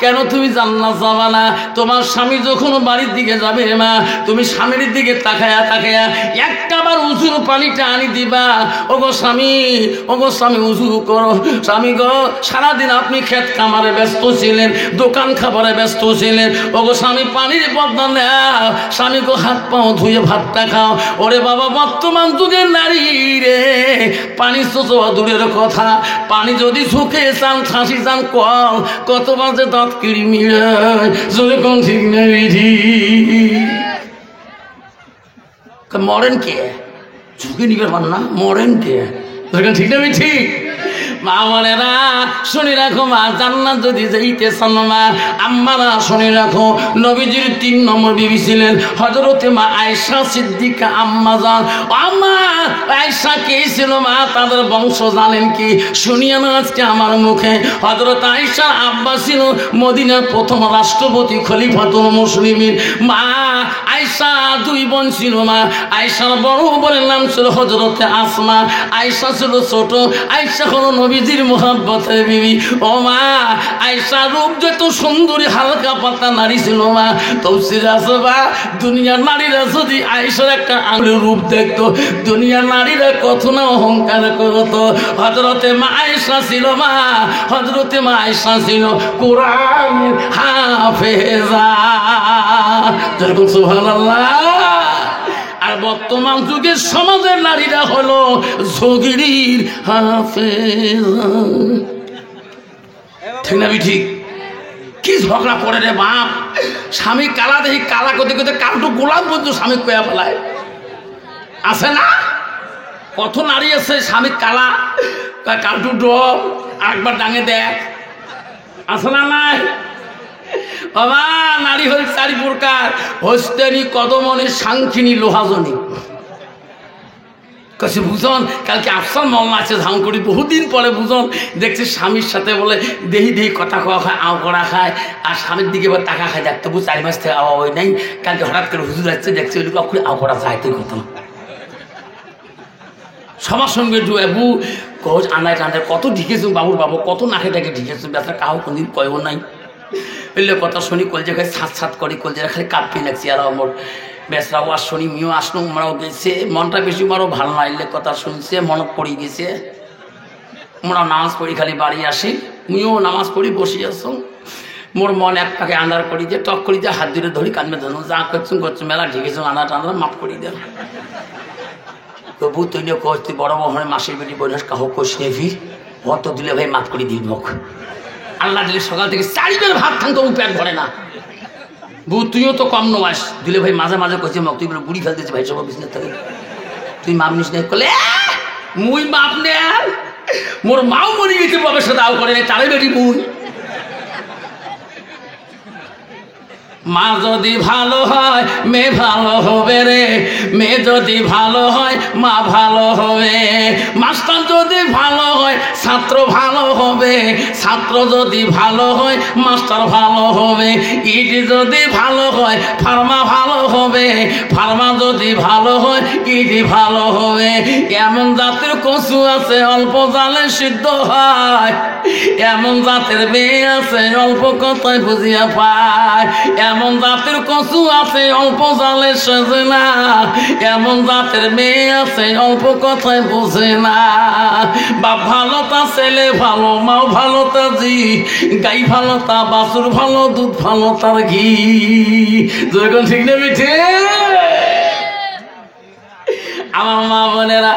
কেন তুমি জান্নাত যাবা না? তোমার স্বামী যখন বাড়ির দিকে যাবে মা, তুমি স্বামীর দিকে তাকায়া তাকায়া একটাবার উজুর পানিটা আনি দিবা। ওগো স্বামী, ওগো স্বামী উজু করো। স্বামী গো সারাদিন আপনি ক্ষেত কামারে ব্যস্ত ছিলেন, দোকান খাবারে ব্যস্ত ছিলেন, ওগো স্বামী পানির বদলা নেও। স্বামী গো হাত পাও ধুয়ে ভাতটা খাও। ওরে বাবা বর্তমান যুগের নারী রে, পানি তো দূরের কথা, পানি যদি ঝুঁকে চান খাসি চান কল, কত বাজে দাঁত কিড়ি মিলে যেরকম ঠিক নেই। মরেন কে ঝুঁকে নিবে পার না, মরেন কে ঠিক নেই ঠিক। মা বোনেরা শুনে রাখো মা, জান্নাত যদি যাইতে চান মা আম্মারা শুনে রাখো, নবীজির 3 নম্বর বিবি ছিলেন হযরতে মা আয়েশা সিদ্দিকা আম্মা জান। আম্মা আয়েশা কে ছিল মা? তাদের বংশ জানেন কি? শুনিয়ে না আজকে আমার মুখে। হযরত আয়েশার আব্বা ছিল মদিনার প্রথম রাষ্ট্রপতি খলিফাতুল মুসলিমিন। মা আয়েশা 2 বোন ছিল মা। আয়েশার বড় বোনের নাম ছিল হযরতে আসমা, আয়েশা ছিল ছোট। আয়েশা হলো নবীজির মুহাব্বতের বিবি। ও মা আয়েশা রূপ যত সুন্দরী হালকা পাতা নারী ছিল মা। তাফসীরে আছে বা দুনিয়ার নারীরা যদি আয়েশার একটা আঙুলের রূপ দেখতো, দুনিয়ার নারীরা কত না অহংকার করতো। হযরতে মা আয়েশা ছিল মা, হযরতে মা আয়েশা ছিল কোরআনের হাফেজা। যেরকম সুবহানাল্লাহ। আর বর্তমান যুগের সমাজের নারীরা হলো ঝগড়ির হাফেজা। ঠিক না ঠিক? কি ঝগড়া করে রে বাপ, স্বামী কালা দেখি কালা করতে করতে কালটু গোলাম পর্যন্ত স্বামী কয়া ফেলায়। আছে না? কত নারী আছে স্বামী কালা কালটু ডব আরেকবার ডাঙে দেখ, আছে না নাই? বাবা নারী হল 4 প্রকার, হস্তেনী কদমনি সাংখিনী লোহাজনী। কাছে বুঝন কালকে আফসার মামলা আছে ঝাউকড়ি, বহুদিন পরে বুঝন দেখছি স্বামীর সাথে বলে দেহি দেহি কথা খাওয়া খায়, আও করা খায়, আর স্বামীর দিকে এবার টাকা খায়। দেখতে বুঝ 4 মাস থেকে আওয়া হয় নাই, কালকে হঠাৎ করে হুজুর আসছে দেখছি ওই কখন আও করা যাইতে কত সবার সঙ্গে ডুবু কোচ আনায় টানায় কত ঢিকেছ বাবুর বাবু, কত নাকে ডাকে ঢিকেছ, ব্যথা কাউ কোনদিন কয়ও নাই। এলে কথা শুনি কলজে খাই ছাত ছাত করি, কলজে খালি কাঁপি লাগছি। আর আমার বেসরাও আর শুনি মিও আসলো মারাও গেছে, মনটা বেশি মারও ভালো না। এলে কথা শুনছে মনত পড়ে গেছে। মোরা নামাজ পড়ি খালি বাড়ি আসি, মিও নামাজ পড়ি বসে আসো। মোর মন এক পাকে আন্দার করি যে টক করি যে হাত ধরে ধরি কানবে ধরুন যা করছুন করছো মেলা ঢেকেছ আন্দার টান্দার মাফ করি দেন। তবু তুই কোচ তুই বড় মহনে মাসির বেটি বৈনাস কাহ কোষ নেভি অত দিলে ভাই মাফ করে দিই মুখ। আল্লাহ দিলে সকাল থেকে 4 বের ভাত খান তবু পেট ভরে না। বউ তুইও তো কম নয় দিলে ভাই মাঝে মাঝে কইছে মক তুই বলে বুড়ি ফেলতেছে ভাই সব বিজনেস থেকে তুই মাপ নিস নাই করলে মুই মাপ নে। মোর মাও মরি গেছে বাবার সাথে আও করে তারে বেটি মুই। মা যদি ভালো হয় মেয়ে ভালো হবে রে, মেয়ে যদি ভালো হয় মা ভালো হবে। মাস্টার যদি ভালো হয় ছাত্র ভালো হবে, ছাত্র যদি ভালো হয় মাস্টার ভালো হবে। ইট যদি ভালো হয় ফার্মা ভালো হবে, ফার্মা যদি ভালো হয় ইট ভালো হবে। এমন জাতের কচু আছে অল্প জালে সিদ্ধ হয়, এমন জাতের মেয়ে আছে অল্প কথায় বুঝিয়া পায়। এমন জাতের কচু আছে অল্প জালে সেজে না, এমন জাতের মেয়ে আছে অল্প কথায় বোঝে না। বাপ ভালো তা ছেলে ভালো, মাও ভালো তা জি, গাই ভালো তা বাছুর ভালো, দুধ ভালো তার ঘি। যখন ঠিক নেবে ঠিক আমার মা বোনেরা,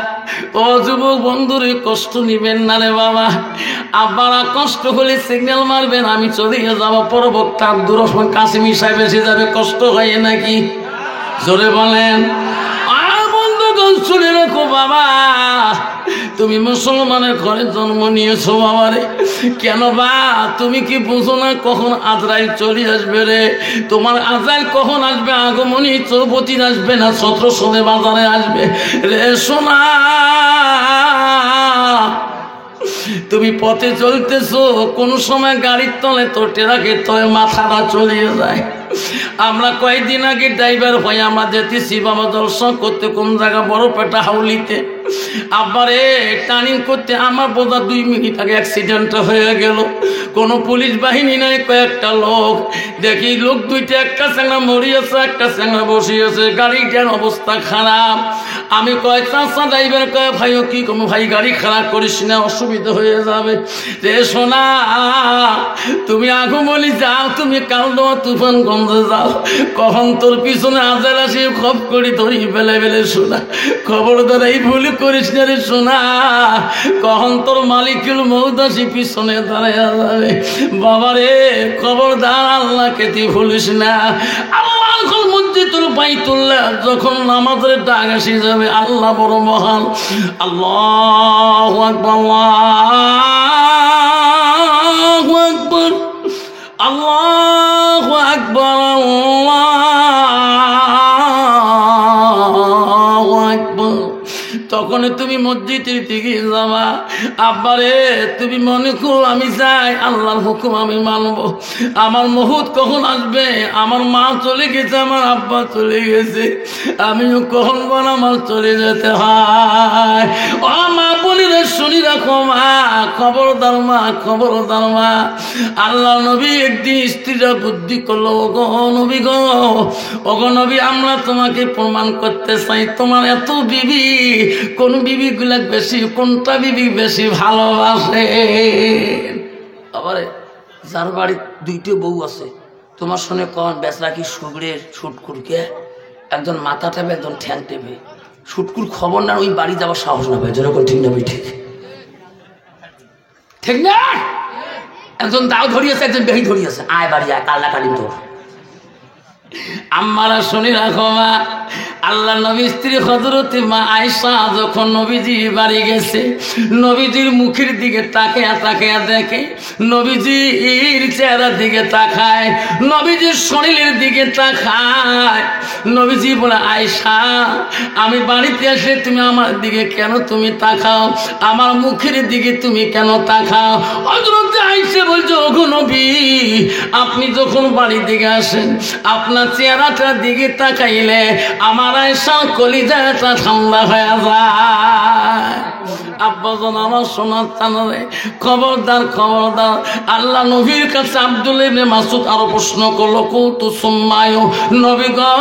ও যুবক বন্ধুরে কষ্ট নিবেন না রে বাবা। আব্বারা কষ্ট হলে সিগন্যাল মারবেন, আমি চলে যাবো পরবর্তী দূরস্থান কাশিমি সাহেব এসে যাবে, কষ্ট হয় নাকি? জোরে বলেন। আর বন্ধুগণ শুনে রাখো বাবা, তুমি মুসলমানের ঘরে জন্ম নিয়েছো বাবারে, কেন বা তুমি কি বুঝো না কখন আজরাইল চলে আসবে রে? তোমার আজরাইল কখন আসবে? আগমনী 14 আসবে না 17 বাজারে আসবে রে সোনা। তুমি পথে চলতেছো, কোন সময় গাড়ির তলে তো ট্রাকের তলে মাথাটা চলে যায়। আমরা কয়েকদিন আগে ড্রাইভার হয়ে আমরা যেতেছি বাবা জলসা করতে, কোন জায়গা বড়পেটা হাউলিতে। আবারে টার্নিং করতে আমার বোধহয় 2 মিনিট আগে অ্যাক্সিডেন্ট হয়ে গেল। কোনো পুলিশ বাহিনী নাই, কয়েকটা লোক দেখি, লোক দুইটা, একটা চ্যাংড়া মরিয়েছে, একটা চ্যাংড়া বসিয়েছে, গাড়িটার অবস্থা খারাপ। আমি কয় চাষা ড্রাইভার কয় ভাইও কি কম ভাই, গাড়ি খারাপ করিস না, অসুবিধা হয়ে যাবে রে সোনা। তুমি আগু বলি যাও, তুমি কালদোয়া তুফানগঞ্জে যাও, কখন তোর পিছনে আজাল আসি খপ করি ধরি বেলে বেলে শোনা। খবরদার এই ভুল করিস না রে সোনা, কখন তোর মালিকুল মউত আসি পিছনে দাঁড়ায় যাবে। বাবারে খবরদার, আল্লাহকে তুই ভুলিস না। আল্লাহ মসজিদুল বাইতুল্লাহ যখন নামাজের ডাক আসি যাবে, আল্লাহ বড় মহান। আল্লাহু আকবার, আল্লাহু আকবার, আল্লাহু আকবার, আল্লাহু আকবার। তখন তুমি মসজিদের দিকে যাবা। আব্বারে তুমি মনে করো আমি যাই, আল্লাহর হুকুম আমি মানব। আমার মুহূর্ত কখন আসবে? আমার মা চলে গেছে, আমার আব্বা চলে গেছে, আমিও কখন বল আমার চলে যেতে হয়। ও মা বলিরে শুনি রাখো মা, খবরদার মা, খবরদার মা। আল্লাহ নবী একদিন স্ত্রীরা বুদ্ধি করলো, ওগো নবী গো, ওগো নবী, আমরা তোমাকে প্রমাণ করতে চাই, তোমার এত বিবি, কোন বিবি গুলা বেশি, কোনটা বিবি বেশি ভালোবাসে? আবার যার বাড়ির 2টো বউ আছে, তোমার সঙ্গে কন বেচরা কি সুগড়ের সুটকুরকে, একজন মাথা টেপে একজন ঠ্যাং টেপে, সুটকুর খবর না ওই বাড়ি যাওয়ার সাহস না পায়। যেরকম ঠিক না ঠিক, ঠিক না? একজন দাও ধরিয়েছে, একজন বেহি ধরিয়েছে, আয় বাড়ি আয়, কাল্লা কালিম তোর। আমারা শুনি রাখো মা, আল্লাহ নবী স্ত্রী হযরতে মা আয়েশা যখন নবীজি বাড়ি গেছে, নবীজির মুখের দিকে তাকিয়া তাকিয়া দেখে, নবীজির চেহারার দিকে তাকায়, নবীজির শরীরের দিকে তাকায়। নবীজি বলে, আয়েশা আমি বাড়িতে আসলে তুমি আমার দিকে কেন তুমি তাকাও? আমার মুখের দিকে তুমি কেন তাকাও? হযরতে আয়েশা বলছে, ওগো নবী, আপনি যখন বাড়ি দিকে আসেন, আপনার চেহারাটার দিকে তাকাইলে আমার আয়েশা কলিজাটা ঠান্ডা হয়ে যায়। আব্বাজন আমার সোনার চানারে, খবরদার খবরদার। আল্লাহ নবীর কাছে আব্দুল্লাহ ইবনে মাসউদ আরো প্রশ্ন করলো, কুলতু সুম্মায়ু, নবী গো,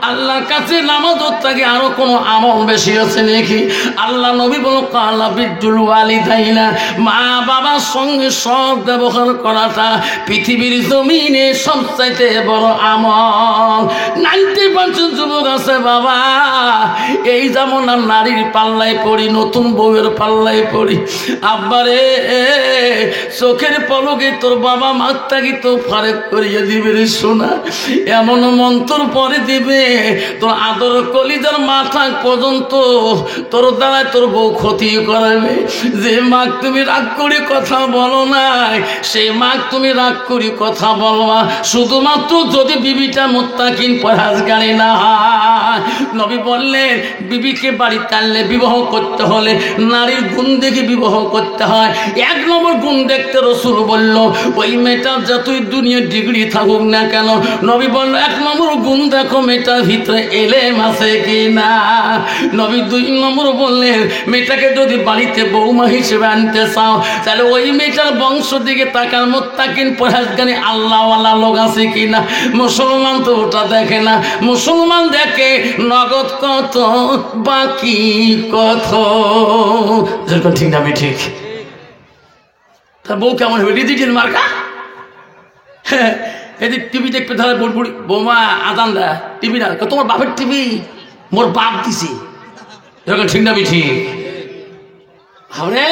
আল্লাহর কাছে নামাজের থেকে আরো কোনো আমল বেশি আছে নাকি? আল্লাহ নবী বলল, কালা বিদ্দুল ওয়ালিদাইনা, মা বাবার সঙ্গে সব ব্যবহার করাটা পৃথিবীর জমিনে সবচাইতে বড় আমল। 90% যুবক আছে বাবা, এই যেমন নারীর পাল্লায় পড়ি, নতুন বউয়ের পাল্লায় পড়ি। আব্বারে চোখের পলকে তোর বাবা মাত্রাকে তো ফারেক করিয়ে দিবে রে সোনা, এমন মন্ত্র পরে দিবে তোর আদর কলিজার মাথা পর্যন্ত তোর দ্বারায় তোর বউ ক্ষতি করবে। যে মাক তুমি রাগ করে কথা বলো নাই, সেই মাক তুমি রাগ করে কথা বলবা, শুধুমাত্র যদি বিবিটা মুত্তাকিন পরহেজগারি না হয়। নবী বললেন, বিবিকে বাড়িতে আনলে বিবাহ করতে হলে নারীর গুণ দেখে বিবাহ করতে হয়। 1 নম্বর গুণ দেখতে রাসূল বলল, ওই মেয়েটা যতই দুনিয়ার ডিগ্রি থাকুক না কেন, নবী বলল 1 নম্বর গুণ দেখো মেয়েটার ভিতরে এলেম আছে কিনা। নবী 2 নম্বর বললেন, মেয়েটাকে যদি বাড়িতে বৌমা হিসেবে আনতে চাও, তাহলে ওই মেয়েটার বংশ দিকে তাকার, মুত্তাকিন পরহেজগারি আল্লাহওয়ালা লোক আছে কিনা। মুসলমান তো ওটা দেখে না, মুসলমান দেখে নগদ কত বাকি কত। যেরকম ঠিক না ঠিক, তার বউ কেমন হবে? ডিজিটাল মার্কা। এই যে টিভি দেখবে ধরে বুড়ি বৌমা আজান দেয়, টিভি না, তোমার বাপের টিভি মোর বাপ দিছে, যখন ঠিক না ঠিক আরে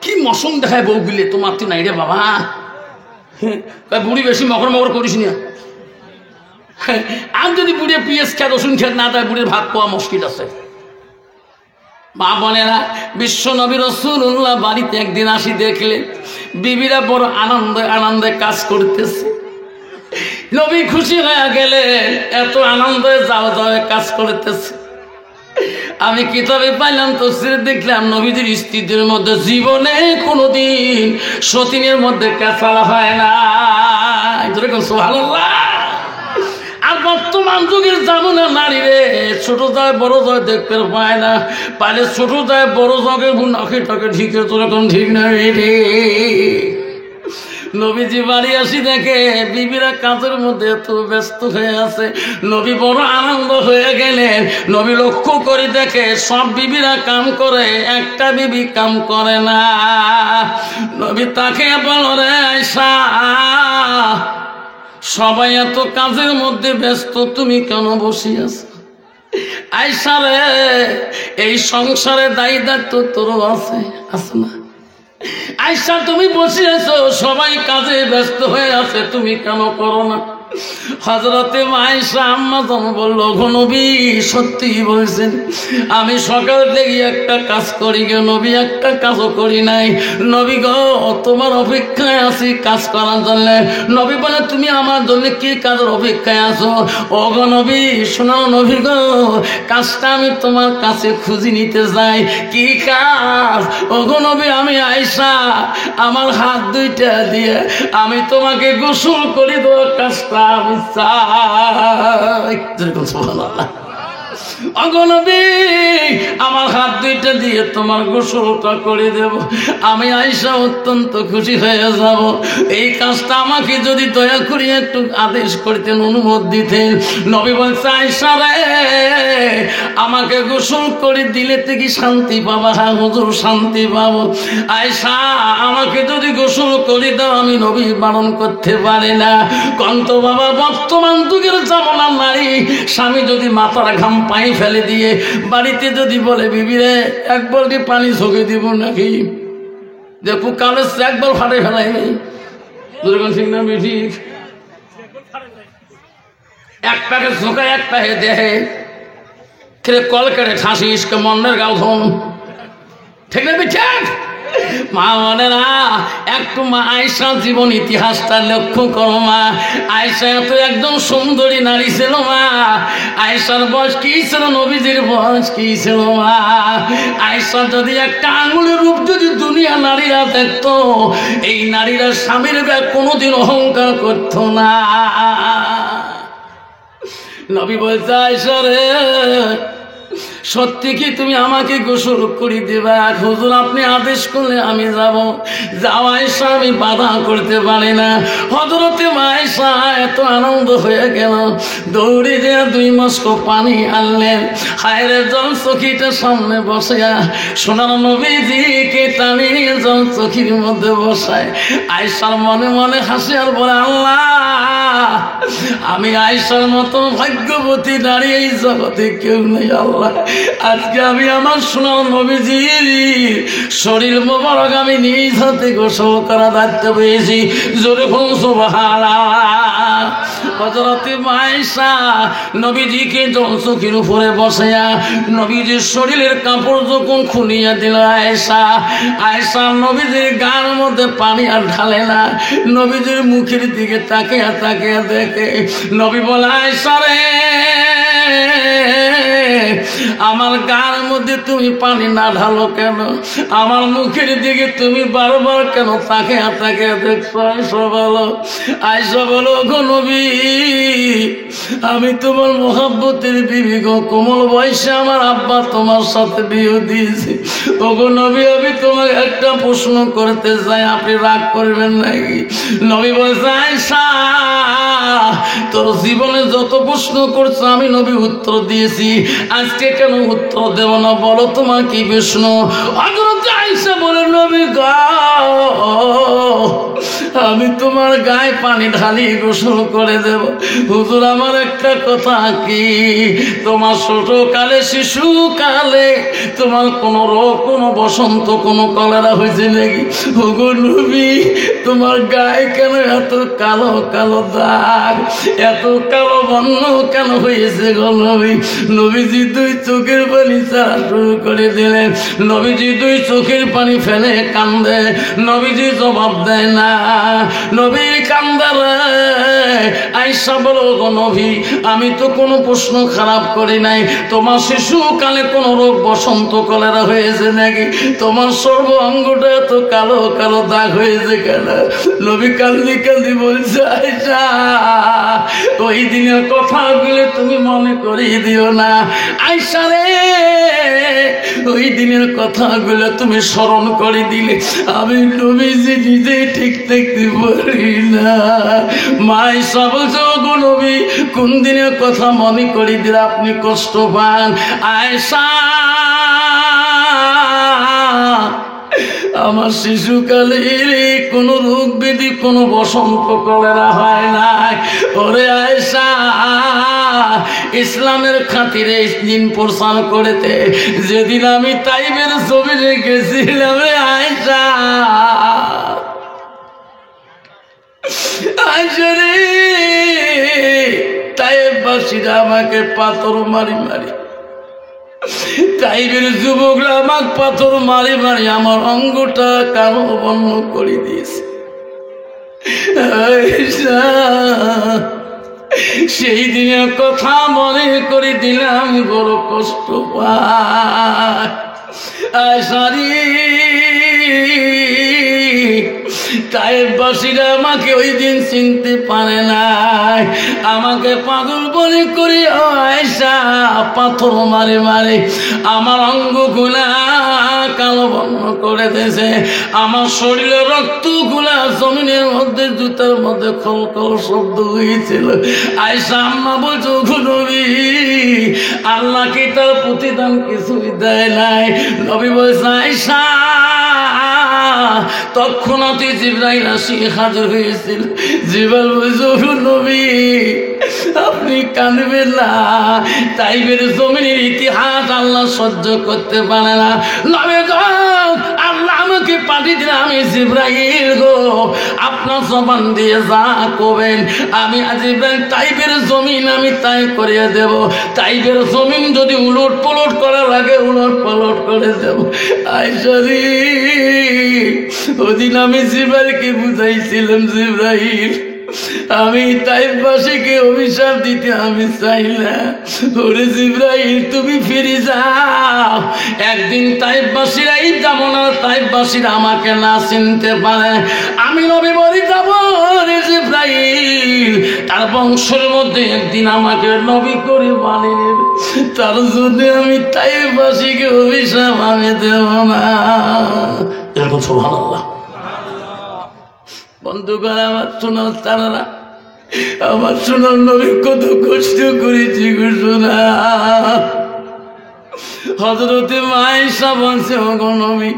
কি মৌসুম দেখায় বউ গিলে তোমার তো নাই রে বাবা, বুড়ি বেশি মকর মকর করিস না। আর যদি বুড়িয়ে পিঁয়াজ খেয়ে রসুন খেয়ে না দেয় বুড়ির ভাত পাওয়া মুশকিল আছে। মা বোনেরা, বিশ্ব নবী রাসূলুল্লাহ বাড়িতে একদিন আসি দেখলেন বিবিরা বড় আনন্দে আনন্দে কাজ করতেছে। নবী খুশি হয়ে গেলেন, এত আনন্দে যাও যাও কাজ করতেছে। আমি কিতাবে পাইলাম তাফসীরে দেখলাম নবীদের স্ত্রীদের মধ্যে জীবনে কোনোদিন সতীনের মধ্যে কেঁচাল হয় না। সুবহানাল্লাহ। আর বর্তমান যুগের জামানা নারী রে ছোট যায় বড় যায় দেখতে পায় না, পাইলে ছোট যায় বড় জগে নাকে টাকে ঢিকে তোরকম ঠিক না রে। নবীজি বাড়ি আসি দেখে বিবিরা কাজের মধ্যে এত ব্যস্ত হয়ে আছে। নবী বড় আনন্দ হয়ে গেলেন। নবী লক্ষ্য করে দেখে সব বিবিরা কাম করে, একটা বিবি কাম করে না। নবী তাকে বলো রে আয়েশা, সবাই এত কাজের মধ্যে ব্যস্ত, তুমি কেন বসে আছো? আয়েশা রে, এই সংসারে দায়ী দায়িত্ব তোরও আছে, আছে না? আয়েশা তুমি বসে আছো, সবাই কাজে ব্যস্ত হয়ে আছে, তুমি কেন করো না? হযরতে আয়েশা আম্মা জান বলল, গো নবী সত্যি বলছেন, আমি সকাল থেকে একটা কাজ করি গো নবী, একটা কাজও করি নাই। নবী গো তোমার অপেক্ষায় আছি কাজ করার জন্য। নবী বলে, তুমি আমার জন্য কি কাজের অপেক্ষায় আছো? ও গো নবী শোনাও নবী গো, কাজটা আমি তোমার কাছে খুঁজি নিতে যাই। কি কাজ? ও গো নবী আমি আয়েশা আমার হাত দুইটা দিয়ে আমি তোমাকে গোসল করি দেওয়ার কাজটা আমি চাই। সুবহানাল্লাহ। ওগো নবী আমার হাত দুইটা দিয়ে তোমার গোসলটা করে দেব, আমি আয়েশা অত্যন্ত খুশি হয়ে যাব। এই কাজটা আমাকে যদি দয়া করে একটু আদেশ করতেন, অনুমতি দিতেন। নবী বলছে, আয়েশা রে আমাকে গোসল করে দিলে থেকে শান্তি পাবা? হ্যাঁ হুজুর শান্তি পাবো। আয়েশা আমাকে যদি গোসল করে দাও, আমি নবী বারণ করতে পারি না। কন্ত বাবা বর্তমান যুগের জামানার নারী স্বামী যদি মাথার ঘাম পানি ফেলে দিয়ে বাড়িতে যদি বলে, বিবিরে এক বালতি পানি ঝোঁকে দিব নাকি, দেখো কালে একবার ফাটে ফেলাই ঠিক না ঠিক? এক প্যাকে ঝোঁকায় এক প্যাকে দেহে কল কেটে ঠাঁসিস কে মনের গাও ধন, ঠিক না ঠিক? মা বলে না, একটু মা আয়েশা জীবন ইতিহাসটা লক্ষ্য করো মা। আয়েশা তো একদম সুন্দরী নারী ছিল মা। আয়েশার বয়স কি ছিল, নবীজির বয়স কি ছিল মা? আয়েশা যদি একটা আঙুলের রূপ যদি দুনিয়া নারীরা দেখতো, এই নারীরা স্বামীর গায়ে কোনোদিন অহংকার করতো না। নবী বলছে, আয়েশা রে সত্যি কি তুমি আমাকে গোসল করে দিবা? হুজুর আপনি আদেশ করলে আমি যাব। যাও আয়েশা, আমি বাধা করতে পারি না। হযরতে আয়েশা এত আনন্দ হয়ে গেল, দৌড়ে যে 2 মস্ক পানি আনলেন। হায়রে জল চকিটা সামনে বসিয়া সোনার নবীজিকে টানি জল চকির মধ্যে বসায়। আয়েশার মনে মনে হাসি আর বলে, আল্লাহ আমি আয়েশার মতো ভাগ্যবতী নারী এই জগতে কেউ নেই। আল্লাহ আজকে আমি আমার সোনার নবীজির শরীর মোবারক আমি নিজ হাতে গোসল করা দায়িত্ব পেয়েছি। জোরে বলুন সুবহানাল্লাহ। হযরতে আয়েশা নবীজিকে জলচকির উপরে বসাইয়া নবীজির শরীরের কাপড় যখন খুলিয়া দিল, আয়েশা নবীজির গার মধ্যে পানি আর ঢালে না, নবীজির মুখের দিকে তাকিয়া তাকিয়া দেখে। নবী বলে, আয়েশা রে আমার গার মধ্যে তুমি পানি না ঢালো কেন? আমার মুখের দিকে তুমি বারবার কেন তাকিয়া তাকিয়া দেখছো? আয়েশা বলো, গো নবী আমি তোমার মোহাব্বতের বিবি গো, কোমল বয়সে আমার আব্বা তোমার সাথে বিয়ে দিয়েছে। ও গো নবী আমি তোমাকে একটা প্রশ্ন করতে চাই, আপনি রাগ করবেন নাকি? নবী বলছে, আয়েশা তোর জীবনে যত প্রশ্ন করছো আমি নবী উত্তর দিয়েছি, আজকে কেন উত্তর দেব না? বলো তোমার কি প্রশ্ন? হযরত আয়েশা বলে, নবী গো আমি তোমার গায়ে পানি ঢালি গোসল করে দেব। হুজুর আমার একটা কথা কি, তোমার ছোটকালে শিশুকালে তোমার কোনো রোগ, কোনো বসন্ত, কোনো কলেরা হয়েছে নাকি? ওগো নবী, তোমার গায়ে কেন এত কালো কালো দাগ, এত কালো বর্ণ কেন হয়েছে গো নবী? নবীজি দুই চোখের পানি ছাড়া শুরু করে দিলেন। নবীজি দুই চোখের পানি ফেলে কান্দে। নবীজি জবাব দেয় না। নবীর কান্দারে আয়েশা বলো, গো নবী, আমি তো কোনো প্রশ্ন খারাপ করি নাই। তোমার শিশুকালে কোনো রোগ, বসন্ত, কলেরা হয়েছে নাকি? তোমার সর্ব অঙ্গটা এত কালো কালো দাগ হয়েছে কেন? নবী কান্দি কান্দি বলছে, আয়েশা, ওই দিনের কথাগুলো তুমি মনে করিয়ে দিও না। আয়েশা রে, ওই দিনের কথাগুলো তুমি স্মরণ করে দিলে আমি নবীজি নিজে ঠিক থাকতে পারি না। মা আয়েশা বলছে, ওগো নবী, কোন দিনের কথা মনে করে দিলে আপনি কষ্ট পান? আয়েশা, আমার শিশুকালে কোনো রোগ ব্যাধি, কোনো বসন্ত, কলেরা হয় নাই। ওরে আয়েশা, ইসলামের খাতিরে দিন প্রচার করেতে যেদিন আমি তাইবের জমিনে গেছিলাম রে আয়েশা, আয়েশা রে, তাইববাসীরা আমাকে পাথর মারি মারি, তাইবের যুবকরা আমাকে পাথর মারি মারি আমার অঙ্গটা কালো বর্ণ করে দিয়েছে। সেই দিনের কথা মনে করে দিলাম, বড় কষ্ট পাই। আয়েশা রে, তাইববাসীরা আমাকে ওই দিন চিনতে পারে নাই, আমাকে পাগল বলে করে আয়েশা পাথর মারে মারে আমার অঙ্গগুলা কালো বর্ণ করে দিয়েছে। আমার শরীরের রক্তগুলা জমিনের মধ্যে, জুতার মধ্যে খলখল শব্দ হয়েছিল। আয়েশা আম্মা বলছো, গো নবী, আল্লাহ কি তার প্রতিদান কিছুই দেয় নাই? নবী বলছে, আয়েশা, তৎক্ষণাৎই জিবরাইল আসি হাজির হয়েছিল। জিবরাইল বলছে, গো নবী, আপনি কাঁদবেন না, তাইবের জমিনের ইতিহাস আল্লাহ সহ্য করতে পারে না। নবী গো, আল্লাহ আমাকে পাঠিয়ে দিলে আমি জিবরাইল গো, আপনার জবান দিয়ে যা কবেন আমি জিবরাইল তাইবের জমিন আমি তাই করিয়ে দেব। তাইবের জমিন যদি উলট পলট করা লাগে উলট পলট করে দেব। আয়েশা রে, ওদিন আমি জিবরাইলকে বুঝাইছিলাম, জিবরাইল, আমি তাইববাসীকে অভিশাপ দিতে আমি চাই না। ওরে জিবরাইল, তুমি ফিরে যাও, একদিন তাইববাসীরা এই যাব না, তাইববাসীরা আমাকে না চিনতে পারে, আমি নবী বলি যাব। রে জিবরাইল, তার বংশের মধ্যে একদিন আমাকে নবী করে বানিয়ে নেবে, তার জন্য আমি তাইববাসীকে অভিশাপ আমি দেব না। এরকম সুবহানাল্লাহ। বন্ধুগণ, আমার সোনার তারারা, আমার সোনার নবী কত কষ্ট করেছি গো সোনা। হযরতে আয়েশা বলছে, ওগো নবী,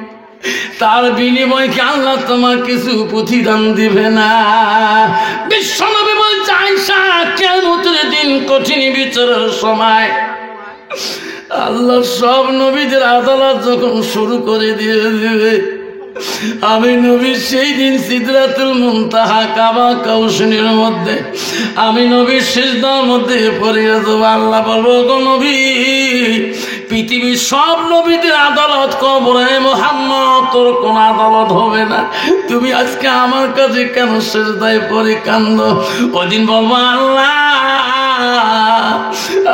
তার বিনিময়ে কি আল্লাহ তোমার কিছু প্রতিদান দিবে না? বিশ্ব নবী বলছে, আয়েশা, কিয়ামতের দিন কঠিন বিচারের সময় আল্লাহ সব নবীদের আদালত যখন শুরু করে দিয়ে দিবে, আমি নবী সেই দিন সিদরাতুল মুনতাহা কাবা কাউসানের মধ্যে আমি নবীর সিজদার মধ্যে পড়ে যাব। আল্লাহ বলবো, গো নবী, পৃথিবীর সব নবীদের আদালত কবরে, মুহাম্মদ তোর কোন আদালত হবে না, তুমি আজকে আমার কাছে কেন সিজদায় পড়ে কান্দো? ওদিন বলবো, আল্লাহ,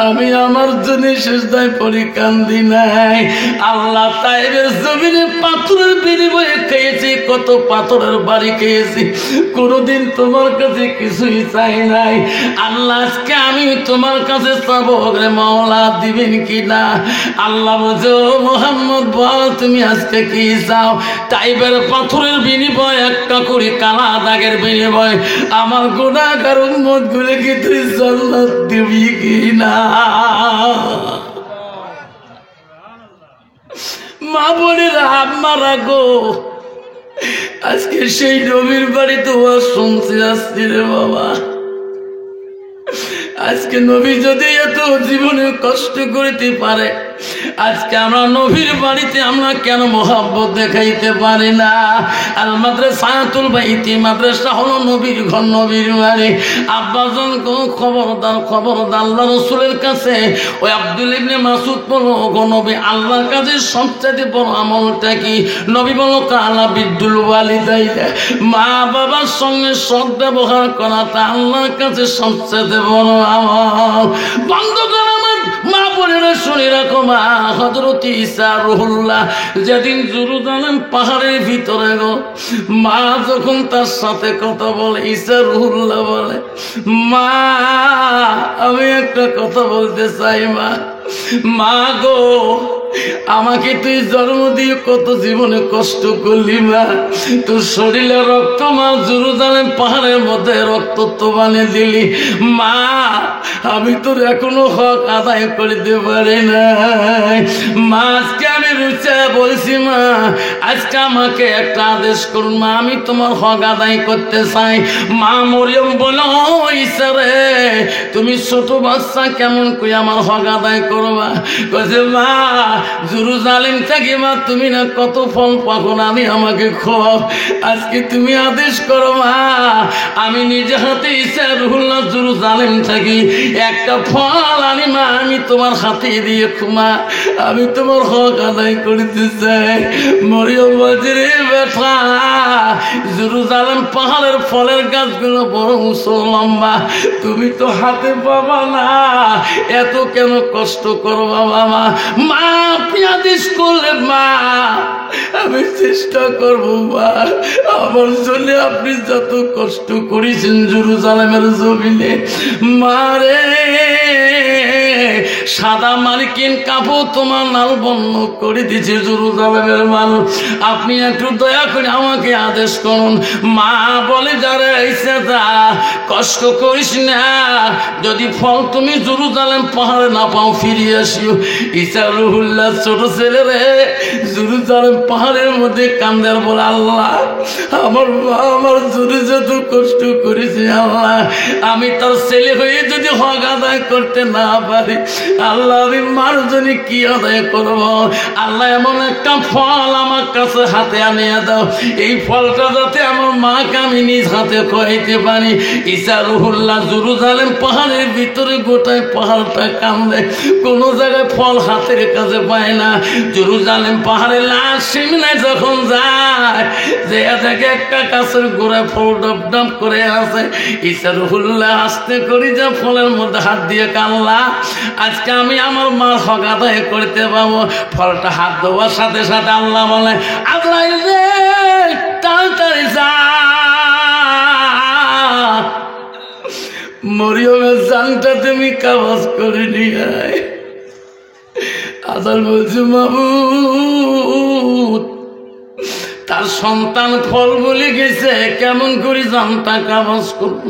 আমি আমার জন্য সিজদায় পড়ে কান্দি নাই। আল্লাহ, তাইবের জমিনে পাথরের বিনিময়ে খেয়েছি, কত পাথরের বাড়ি খেয়েছি, কোনদিন তোমার কাছে কিছুই চাই নাই। আল্লাহ, আজকে আমি তোমার কাছে চাবো, রে মাওলা, দিবেন কি না? আল্লাহ বলছে, ও মুহাম্মদ, বল তুমি আজকে কি চাও? তাইবের পাথরের বিনিময়, একটা করে কালা দাগের বিনিময় আমার গুনাহগার উম্মত গুলোকে তুই জান্নাত দিবি কি না? মা বোনেরা, আপনারা গো, আজকে সেই নবীর বাড়িতে ওয়াজ শুনতে আসছি রে বাবা। আজকে নবী যদি এত জীবনে কষ্ট করতে পারে, আজকে আমরা নবীর বাড়িতে আমরা কেন মোহাব্বত দেখাইতে পারি না? আর মাদ্রাসাতুল বাইতি, মাদ্রাসা হলো নবীর ঘর, নবীর বাড়ি। আব্বাজান খবরদার খবরদার, আল্লাহ রাসূলের কাছে ওই আব্দুল ইবনে মাসউদ বলো, গো নবী আল্লাহর কাছে সবচেয়ে বড় আমলটা কি? নবী বলো কালা বিদ্দুল ওয়ালিদাইন, মা বাবার সঙ্গে সৎ ব্যবহার করাটা আল্লাহর কাছে সবচেয়ে বড় আমল। বন্ধুগণ আমার, মা বোনেরা শুনে রাখো, মা হযরত ঈসা রুহুল্লাহ যেদিন জেরুজালেম পাহাড়ের ভিতরে গো, মা যখন তার সাথে কথা বলে, ঈসা রুহুল্লাহ বলে, মা আমি একটা কথা বলতে চাই মা। মা গো, আমাকে তুই জন্ম দিয়ে কত জীবনে কষ্ট করলি মা, তোর শরীরে রক্ত মা জেরুজালেম পাহাড়ের মধ্যে রক্ত তো বানিয়ে দিলি মা, আমি তোর এখনো হক আদায় করতে পারি না মা। আজকে আমি রুচে বলছি মা, আজকে আমাকে একটা আদেশ করুন মা, আমি তোমার হক আদায় করতে চাই। মা মরিয়ম বলো, ঈসা রে তুমি ছোট বাচ্চা কেমন কই আমার হক আদায় করবা? কইছে মা জেরুজালেম থেকে মা তুমি না কত ফল পাবো না, আমি আমাকে খাও, আজকে তুমি আদেশ করো মা, আমি নিজে হাতে ঈসা রুহুল্লাহ জেরুজালেম থাকি একটা ফল আনি মা, আমি তোমার হাতে দিয়ে খুমা, আমি তোমার হক আদায় করতে চাই। মরিয়ম বলছে রে বেটা, জেরুজালেম পাহাড়ের ফলের গাছগুলো বড় উঁচু লম্বা, তুমি তো হাতে পাবা না, এত কেন কষ্ট করবা বাবা? মা আপনি আদেশ করলেন মা, আমি চেষ্টা করবো মা, আমার জন্য আপনি যত কষ্ট করেছেন জেরুজালেমের জমিনে মারে, সাদা মালিকিন কাপড় তোমার লাল বর্ণ করে দিয়েছে জেরুজালেমের মানুষ, আপনি একটু দয়া করে আমাকে আদেশ করুন। মা বলে যারা এসে যা কষ্ট করিস না, যদি ফল তুমি জেরুজালেম পাহাড়ে না পাও ফিরিয়ে আসিও। ঈসা রুহুল্লাহ ছোট ছেলে রে জেরুজালেম পাহাড়ের মধ্যে কান্দার বলে, আল্লাহ আমার মা আমার জন্য যত কষ্ট করেছে আল্লাহ, আমি তার ছেলে হয়ে যদি হক আদায় করতে না পারি আল্লাহ, আমি মার জন্য কি আদায় করব? আল্লাহ এমন একটা ফল আমার কাছে হাতে আনিয়ে দাও, এই ফলটা যাতে আমার মাকে আমি নিজ হাতে খাইতে পারি। ঈসা রুহুল্লাহ জেরুজালেম পাহাড়ের ভিতরে গোটায় পাহাড়টা কান্দে, কোনো জায়গায় ফল হাতের কাছে পায় না। জেরুজালেম পাহাড়ে লাশ সিমনায় যখন যায়, যে দেখে একটা গাছের গোড়ায় ফল ডাব ডাব করে আছে, ঈসা রুহুল্লাহ আস্তে করে যা ফলের মধ্যে হাত দিয়ে কান্লা, আজকে আমি আমার মার হক আদায় করতে পারবো। ফলটা হাত দেওয়ার সাথে সাথে আল্লাহ বলে, আজরাইল রে তাড়াতাড়ি যা, মরিয়মের জানটা তুমি কাবাজ করে নিয়ে আয়। আজাল বলছে মাবুদ, তার সন্তান ফল বলে গেছে, কেমন করে জানটা কাবাজ করবো?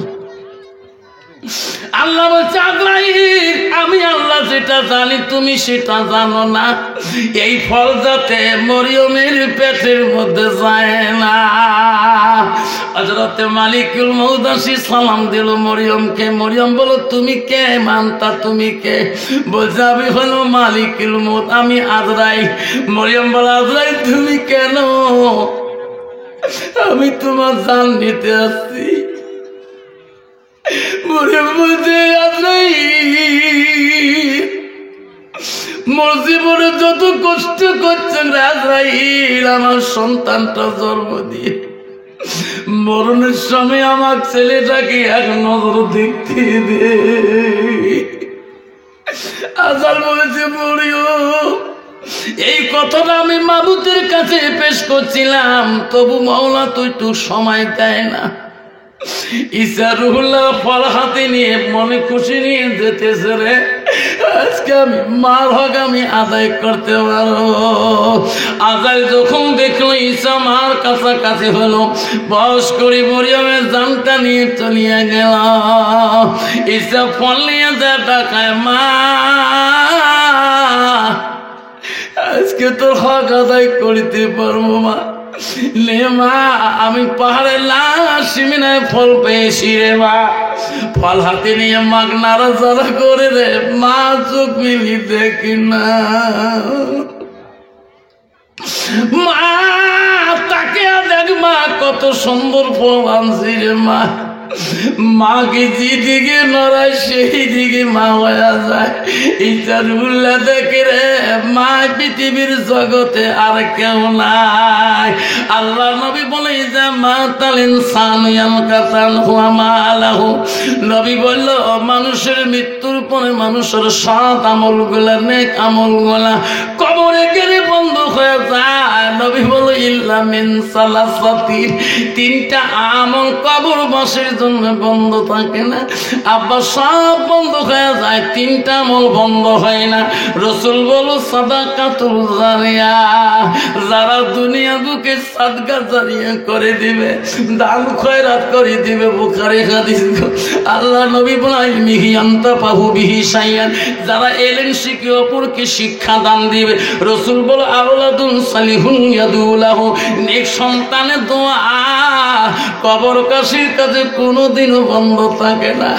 আল্লাহ বলছে, আজরাইল আমি আল্লাহ যেটা জানি তুমি সেটা জানো না, এই ফল যাতে মরিয়মের পেটের মধ্যে যায় না। হযরত মালিকুল মউত আসি সালাম দিল মরিয়মকে। মরিয়ম বলো, তুমি কে? মানতা তুমি কে? বলছে আমি হলো মালিকুল মউত, আমি আজরাইল। মরিয়ম বলো, আজরাইল তুমি কেন? আমি তোমার জান নিতে আসছি। মরিয়ম বলছে, আজরাইল মোর জীবনে যত কষ্ট করছেন আজরাইল আমার সন্তানটা জন্ম দিয়ে, মরণের সময় আমার ছেলেটাকে এক নজর দেখতে দে। আজাল বলেছে, মরিয়ম এই কথাটা আমি মাবুদের কাছে পেশ করছিলাম, তবু মাওলা তো একটু সময় দেয় না। ঈসা রুহুল্লাহ ফল হাতে নিয়ে মনে খুশি নিয়ে যেতেছে রে, আজকে আমি মার হক আমি আদায় করতে পারবো। আজাই যখন দেখলো ঈসা মার কাছাকাছি হলো, বস করে মরিয়মের জানটা নিয়ে চলিয়ে গেল। ঈসা ফল নিয়ে যা টাকায়, মা আজকে তোর হক আদায় করতে পারবো মা, লে মা আমি পাহাড়ে লাশমিনায় ফল পেয়েছি রে মা। ফল হাতে নিয়ে মাগ নাড়াচাড়া করে রে মা চোখ মিলি দেখি না। মা তাকে দেখ মা কত সুন্দর ফল আনছি রে মা। মাকে যেদিকে নড়ায় সেই দিকে মা হয়ে যায়। ইচ্ছার উল্লা দেখে রে মা পৃথিবীর জগতে আর কেউ নাই। আল্লাহ নবী বলে যে মা তালিন সানিয়াম কাতান হুয়া মালাহু। নবী বলল মানুষের মৃত্যুর পরে মানুষের সৎ আমলগুলা নেক আমলগুলা কবরে গেলে বন্ধ হয়ে যায়। নবী বলে ইল্লা মিন সালাসাতিন, তিনটা আমল কবরবাসীর জন্য বন্ধ থাকে না। আব্বা সব বন্ধ হয়ে যায়, তিনটা আমল বন্ধ হয় না। রাসূল বলো সাদাকাতুল জারিয়া, যারা দুনিয়া বুকে সাদকা জারিয়া করে দিবে, দান খয়রাত করে দিবে। বুখারী হাদিস। আল্লাহ নবী বলেন মিহি আনতা পাহু বিহি শাইয়ান, যারা এলেন শিখে অপরকে শিক্ষা দান দিবে। রাসূল বলো আওলাদুন সালিহুন ইয়াদুলাহু, নেক সন্তানের দোয়া কবরবাসীর কাছে কোনোদিনও বন্ধ থাকে না।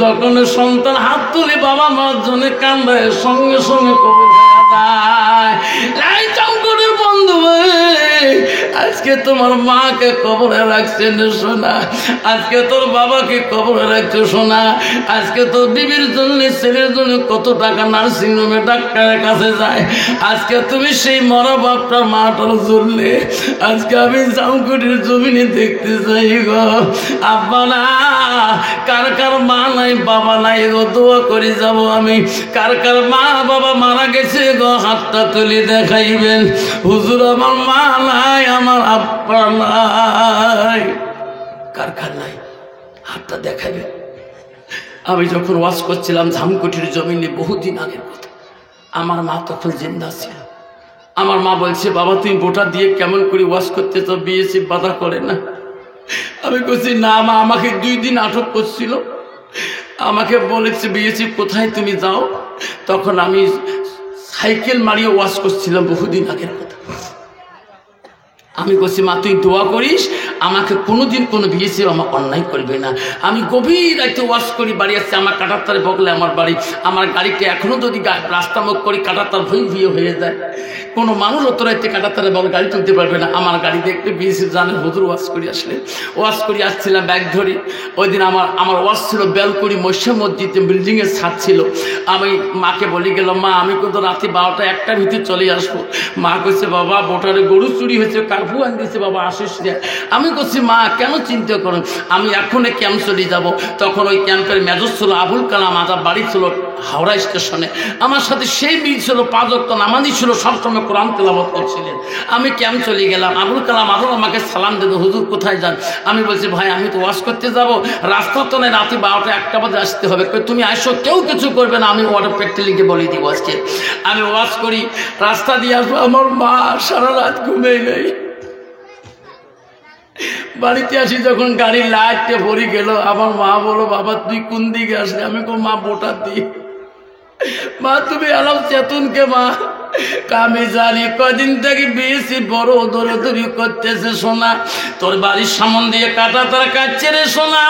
যখন সন্তান হাত তুলে বাবা মার জন্য কান্দায় সঙ্গে সঙ্গে কবর হয়ে যায়। বন্ধু আজকে তোমার মাকে কবরে রাখছেন শোনা, আজকে তোর বাবাকে কবরে রাখছো শোনা, আজকে তোর বিবির জন্য ছেলের জন্য কত টাকা নার্সিং হোমে ডাক্তারের কাছে যায়। আজকে তুমি সেই মরা বাপটা মাটার জন্য আজকে আমি জামকুটির জমিনে দেখতে চাই গো। আব্বা না, কার কার মা নাই বাবা নাই গো, দোয়া করে যাব আমি। কার কার মা বাবা মারা গেছে গো, হাতটা তুলে দেখাইবেন। হুজুর আমার মা নাই, আমার আব্বা নাই। কার কার নাই হাতটা দেখাইবেন। আমি যখন ওয়াজ করছিলাম ধামকুটির জমিনে, বহুদিন আগের কথা, আমার মা তখন জিন্দা ছিল। আমার মা বলছে বাবা তুমি বোটা দিয়ে কেমন করে ওয়াজ করতে তো বিএসি বাধা করে না। আমি বলছি না মা, আমাকে 2 দিন আটক করছিল। আমাকে বলেছে বিএসি কোথায় তুমি যাও। তখন আমি সাইকেল মারিয়ে ওয়াজ করছিলাম, বহুদিন আগের কথা। আমি বলছি মা তুই দোয়া করিস, আমাকে কোনোদিন কোনো বিএসি আমার অন্যায় করবে না। আমি গভীর রাতে ওয়াশ করি, বাড়ি আসছে আমার কাটাতারে বগলে আমার বাড়ি। আমার গাড়িতে এখনও যদি রাস্তা মুখ করি কাটাতার ভুঁয়ে হয়ে যায়। কোনো মানুষ অত রাইতে কাটাতারে বল গাড়ি তুলতে পারবে না। আমার গাড়িতে একটু বিএসি জানে হুজুর ওয়াশ করি আসলে। ওয়াশ করি আসছিলাম ব্যাগ ধরি। ওই দিন আমার ওয়াশ ছিল বেলকুড়ি মৎস্য মসজিদে, বিল্ডিংয়ের ছাদ ছিল। আমি মাকে বলে গেলাম মা আমি কিন্তু রাতে 12টা 1টার ভিতরে চলে আসবো। মা কইছে বাবা বোটারে গরু চুরি হয়েছে, কারফু আন দিয়েছে বাবা আসিস না। আমি বলছি মা কেন চিন্তা করুন, আমি এখনই ক্যাম্প চলে যাব। তখন ওই ক্যাম্পের মেজর ছিল আবুল কালাম আজাদ, বাড়ি ছিল হাওড়া স্টেশনে। আমার সাথে সেই মিল ছিল, 5 ওয়াক্ত নামাজি ছিল, সবসময় কোরআন তেলাওয়াত করছিলেন। আমি ক্যাম্প চলে গেলাম। আবুল কালাম আজাদ আমাকে সালাম দিল, হুজুর কোথায় যান? আমি বলছি ভাই আমি তো ওয়াশ করতে যাব, রাস্তা তো নেই, রাতে 12টা 1টা বাজে আসতে হবে। তুমি আসো, কেউ কিছু করবে না, আমি ওয়াটার প্র্যাকটিলিকে বলে দিব আজকে। আমি ওয়াশ করি, রাস্তা দিয়ে আসবো। আমার মা সারা রাত ঘুমেই নেই। বাড়িতে আসি যখন গাড়ির লাইটটা ভরে গেল, আমার মা বলো বাবা তুই কোন দিকে আসলি? আমি কো মা বোটার দিই। মা তুমি আলাম চেতনকে মা, আমি জানি কদিন থেকে বেশি বড় দৌড়াদৌড়ি করতেছে সোনা, তোর বাড়ির সামন দিয়ে কাটা তার কাটছে রে সোনা।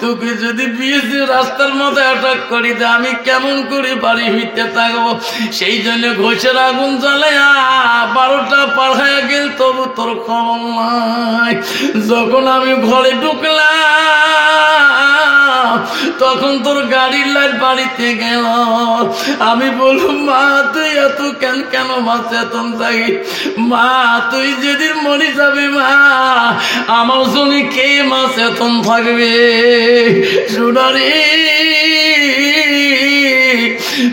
তোকে যদি বিএসি রাস্তার মধ্যে অ্যাটাক করি দে, আমি কেমন করে বাড়ি হইতে থাকবো? সেই জন্য ঘষের আগুন জ্বালে 12টা পার হয়ে গেল, তবু তোর খবর নাই। যখন আমি ঘরে ঢুকলাম তখন তোর গাড়ির লাইট বাড়িতে গেল। আমি বললাম মা তুই এত কেন মা চেতন থাকি? মা তুই যেদিন মরে যাবি মা, আমার জন্য কে মা চেতন থাকবে? সোনারে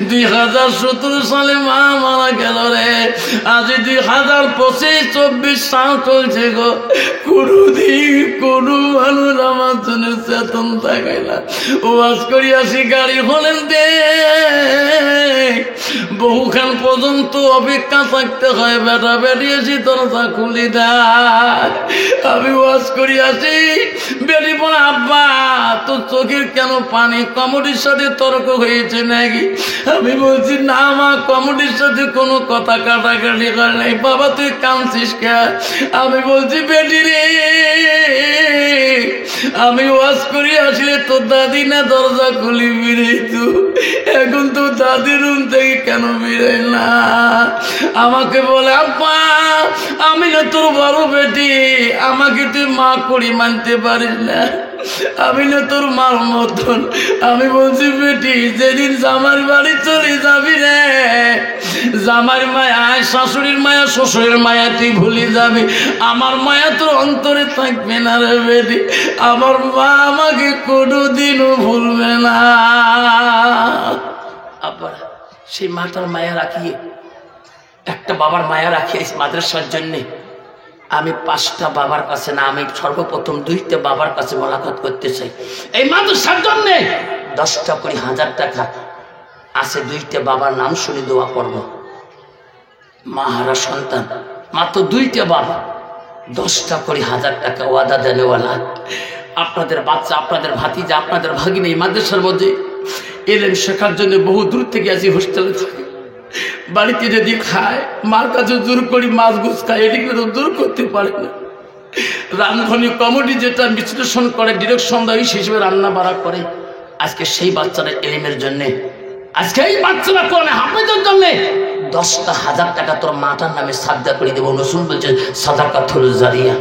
2017 সালে মা মারা গেল রে। আজ 2025-24 সাল চলছে গো। কোনদিন কোনো মানুষ আমার জন্য চেতন থাকে না। ওয়াজ করি আসি গাড়ি হলেন দে বহুখান পর্যন্ত অপেক্ষা থাকতে হয়, বেটা বেটি এসে দরজা খুলি দেয়। আমি ওয়াজ করি আসি, বেটি বলে আব্বা তোর চোখের কেন পানি, কমিটির সাথে তর্ক হয়েছে নাকি? আমি বলছি না মা, কমিটির সাথে কোনো কথা কাটাকাটি করে নাই। বাবা তুই কাঁদছিস কে? আমি বলছি বেটি রে, আমি ওয়াজ করি আসলে তোর দাদি না দরজা খুলি বেরিয়েছো, এখন তো দাদির রুম থেকে কেন বেরোয় না? আমাকে বলে আব্বা আমি না তোর বড় বেটি, আমাকে তুই মা করি মানতে পারিস না, আমি না তোর মার মতন। আমি বলছি বেটি যেদিন জামার বাড়ি চলে যাবি রে, জামার মায়া, শাশুড়ির মায়া, শ্বশুরের মায়া তুই ভুলে যাবি, আমার মায়া তোর অন্তরে থাকবে না রে বেটি। আমার মা আমাকে কোনোদিনও ভুলবে না। আবার সেই মাতার মায়া রাখিয়ে, একটা বাবার মায়া রাখিয়ে মাদ্রাসার জন্যে আমি 5টা বাবার কাছে না, আমি সর্বপ্রথম 2টা বাবার কাছে মোলাকাত করতে চাই। এই মাদ্রাসার জন্যে 10টা করে 1000 টাকা আছে, 2টা বাবার নাম শুনে দোয়া করব। মাহারা সন্তান, মাত্র 2টা বাবা, 10টা করে 1000 টাকা ওয়াদা দেনেওয়ালা। আপনাদের বাচ্চা, আপনাদের ভাতিজা, আপনাদের ভাগিনা এই মাদ্রাসার মধ্যে এলেন শেখার জন্য বহু দূর থেকে আসি, হোস্টেলে থাকে, বাড়িতে যদি খায় মার কাছে জোর করি মাছ গুছ খায়, এদিকে তো জোর করতে পারে না। রান্ধনী কমিটি যেটা বিশ্লেষণ করে, ডিরেকশন দেয়, সেই হিসেবে রান্না বাড়া করে। আজকে সেই বাচ্চারা এলিমের জন্যে, আজকে এই বাচ্চারা কোরআনে হাফেজের জন্যে 10,000 টাকা তোর মাটার নামে সাদকা করে দেবো। রাসূল বলছেন সাদাকাতুল জারিয়া।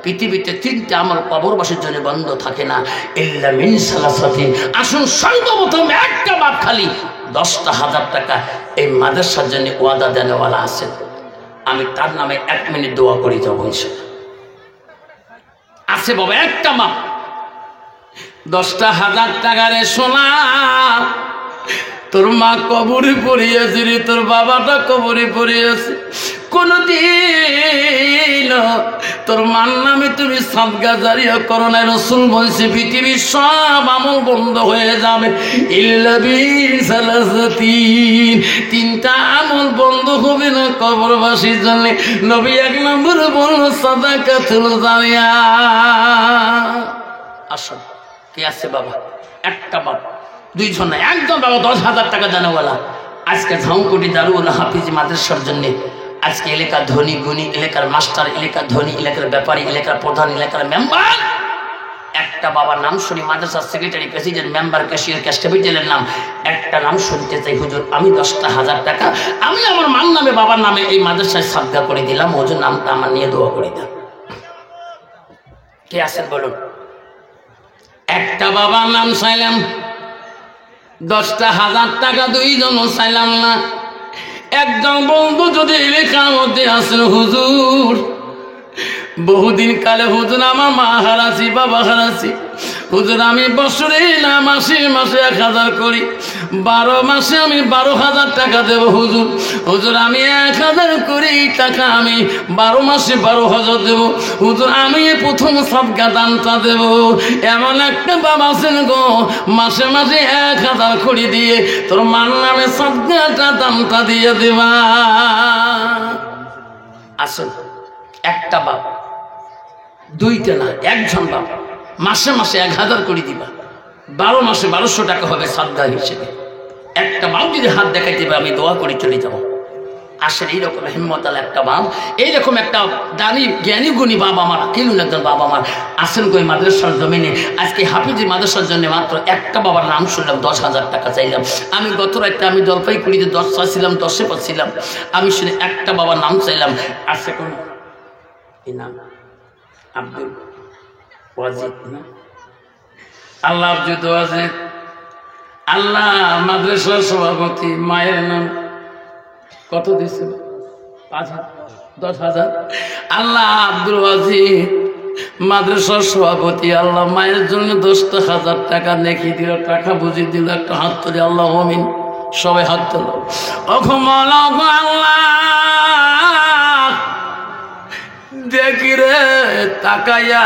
পৃথিবীতে 3টে আমল কবরবাসীর জন্য বন্ধ থাকে না, ইল্লা মিন সালাসাতিন। আসুন সর্বপ্রথম একটা বাপ খালি 10,000 টাকা এই মাদ্রাসার জন্য ওয়াদা দেনেওয়ালা আছেন, আমি তার নামে 1 মিনিট দোয়া করে যাবো ইনশাআল্লাহ। আছে বাবা একটা মা 10,000 টাকা রে সোনা, তোর মা কবরে পড়িয়েছে রে, তোর বাবাটা কবরে পড়িয়েছে, কোনদিন তোর মার নামে তুমি সাদকা জারিয়া করো না। রাসূল বলছে পৃথিবীর সব আমল বন্ধ হয়ে যাবে ইল্লা বিসালাসাতিন, 3টা আমল বন্ধ হবে না কবরবাসীর জন্য। নবী 1 নম্বর বলল সাদাকাতুল জারিয়া। আসুন কে আছে বাবা? একটা বাবা, 2 জন না, একজন বাবা 10,000 টাকা জানেওয়ালা। আজকে ঝাউকুটি দারুল হাফিজ মাদ্রাসার জন্য আজকে এলাকার ধনী গুণী, এলাকার মাস্টার, এলাকার ধনী, এলাকার ব্যাপারী, এলাকার প্রধান, এলাকার মেম্বার, একটা বাবার নাম শুনি, মাদ্রাসার secretary, president, member, cashier, cash ক্যাপিটালের নাম, একটা নাম শুনতে চাই হুজুর আমি 10,000 টাকা আমি আমার মার নামে বাবার নামে এই মাদ্রাসায় সাদকা করে দিলাম, হুজুর নামটা আমার নিয়ে দোয়া করে দাও। কে আছেন বলুন? একটা বাবার নাম চাইলাম, 10,000 টাকা 2 জন চাইলাম না। একজন বন্ধু যদি এলাকার মধ্যে আসেন, হুজুর বহুদিন কালে হুজুর আমার মা হারাছি, বাবা হারাছি, হুজুর আমি বছরে না মাসে মাসে 1000 করি, 12 মাসে আমি 12,000 টাকা দেব হুজুর, হুজুর আমি 1000 কোটি টাকা আমি 12 মাসে 12,000 দেব হুজুর, আমি প্রথম সাদকা দানটা দেব। এমন একটা বাবা আছেন গো, মাসে মাসে 1000 কোটি দিয়ে তোর মার নামে সাদকাটা দানটা দিয়ে দেবা। আসুন একটা বাপ, 2টা না, একজন বাপ, মাসে মাসে 1000 করে দিবা, 12 মাসে 1200 টাকা হবে সাদকা হিসেবে। একটা বাপ যদি হাত দেখাইতে হবে আমি দোয়া করে চলে যাব। আসলে এইরকম হিম্মতাল একটা বাপ, এইরকম একটা দানি জ্ঞানী গুণী বাবা আমার, কিনুন একজন বাবা আমার আসেন কই মাদ্রাসার জমিনে। আজকে হাফিজি মাদ্রাসার জন্য মাত্র একটা বাবার নাম শুনলাম, 10,000 টাকা চাইলাম। আমি গত রাতে আমি জলপাইগুড়িতে 10 চাইছিলাম, 10-এ পাচ্ছিলাম, আমি শুনে একটা বাবার নাম চাইলাম। আসে কোন নাম? আব্দুল ওয়াজিদ না? আল্লাহ আব্দুল ওয়াজিদ, আল্লাহ মাদ্রাসার সভাপতি, মায়ের নাম কত দিয়েছিল? 5,000 10,000। আল্লাহ আব্দুল ওয়াজিদ মাদ্রাসার সভাপতি, আল্লাহ মায়ের জন্য 10,000 টাকা নেকি দিল, টাকা বুঝি দিল। একটা হাত তুলে আল্লাহ আমিন, সবাই হাত তোল। আল্লাহ দেখি রে তাকাইয়া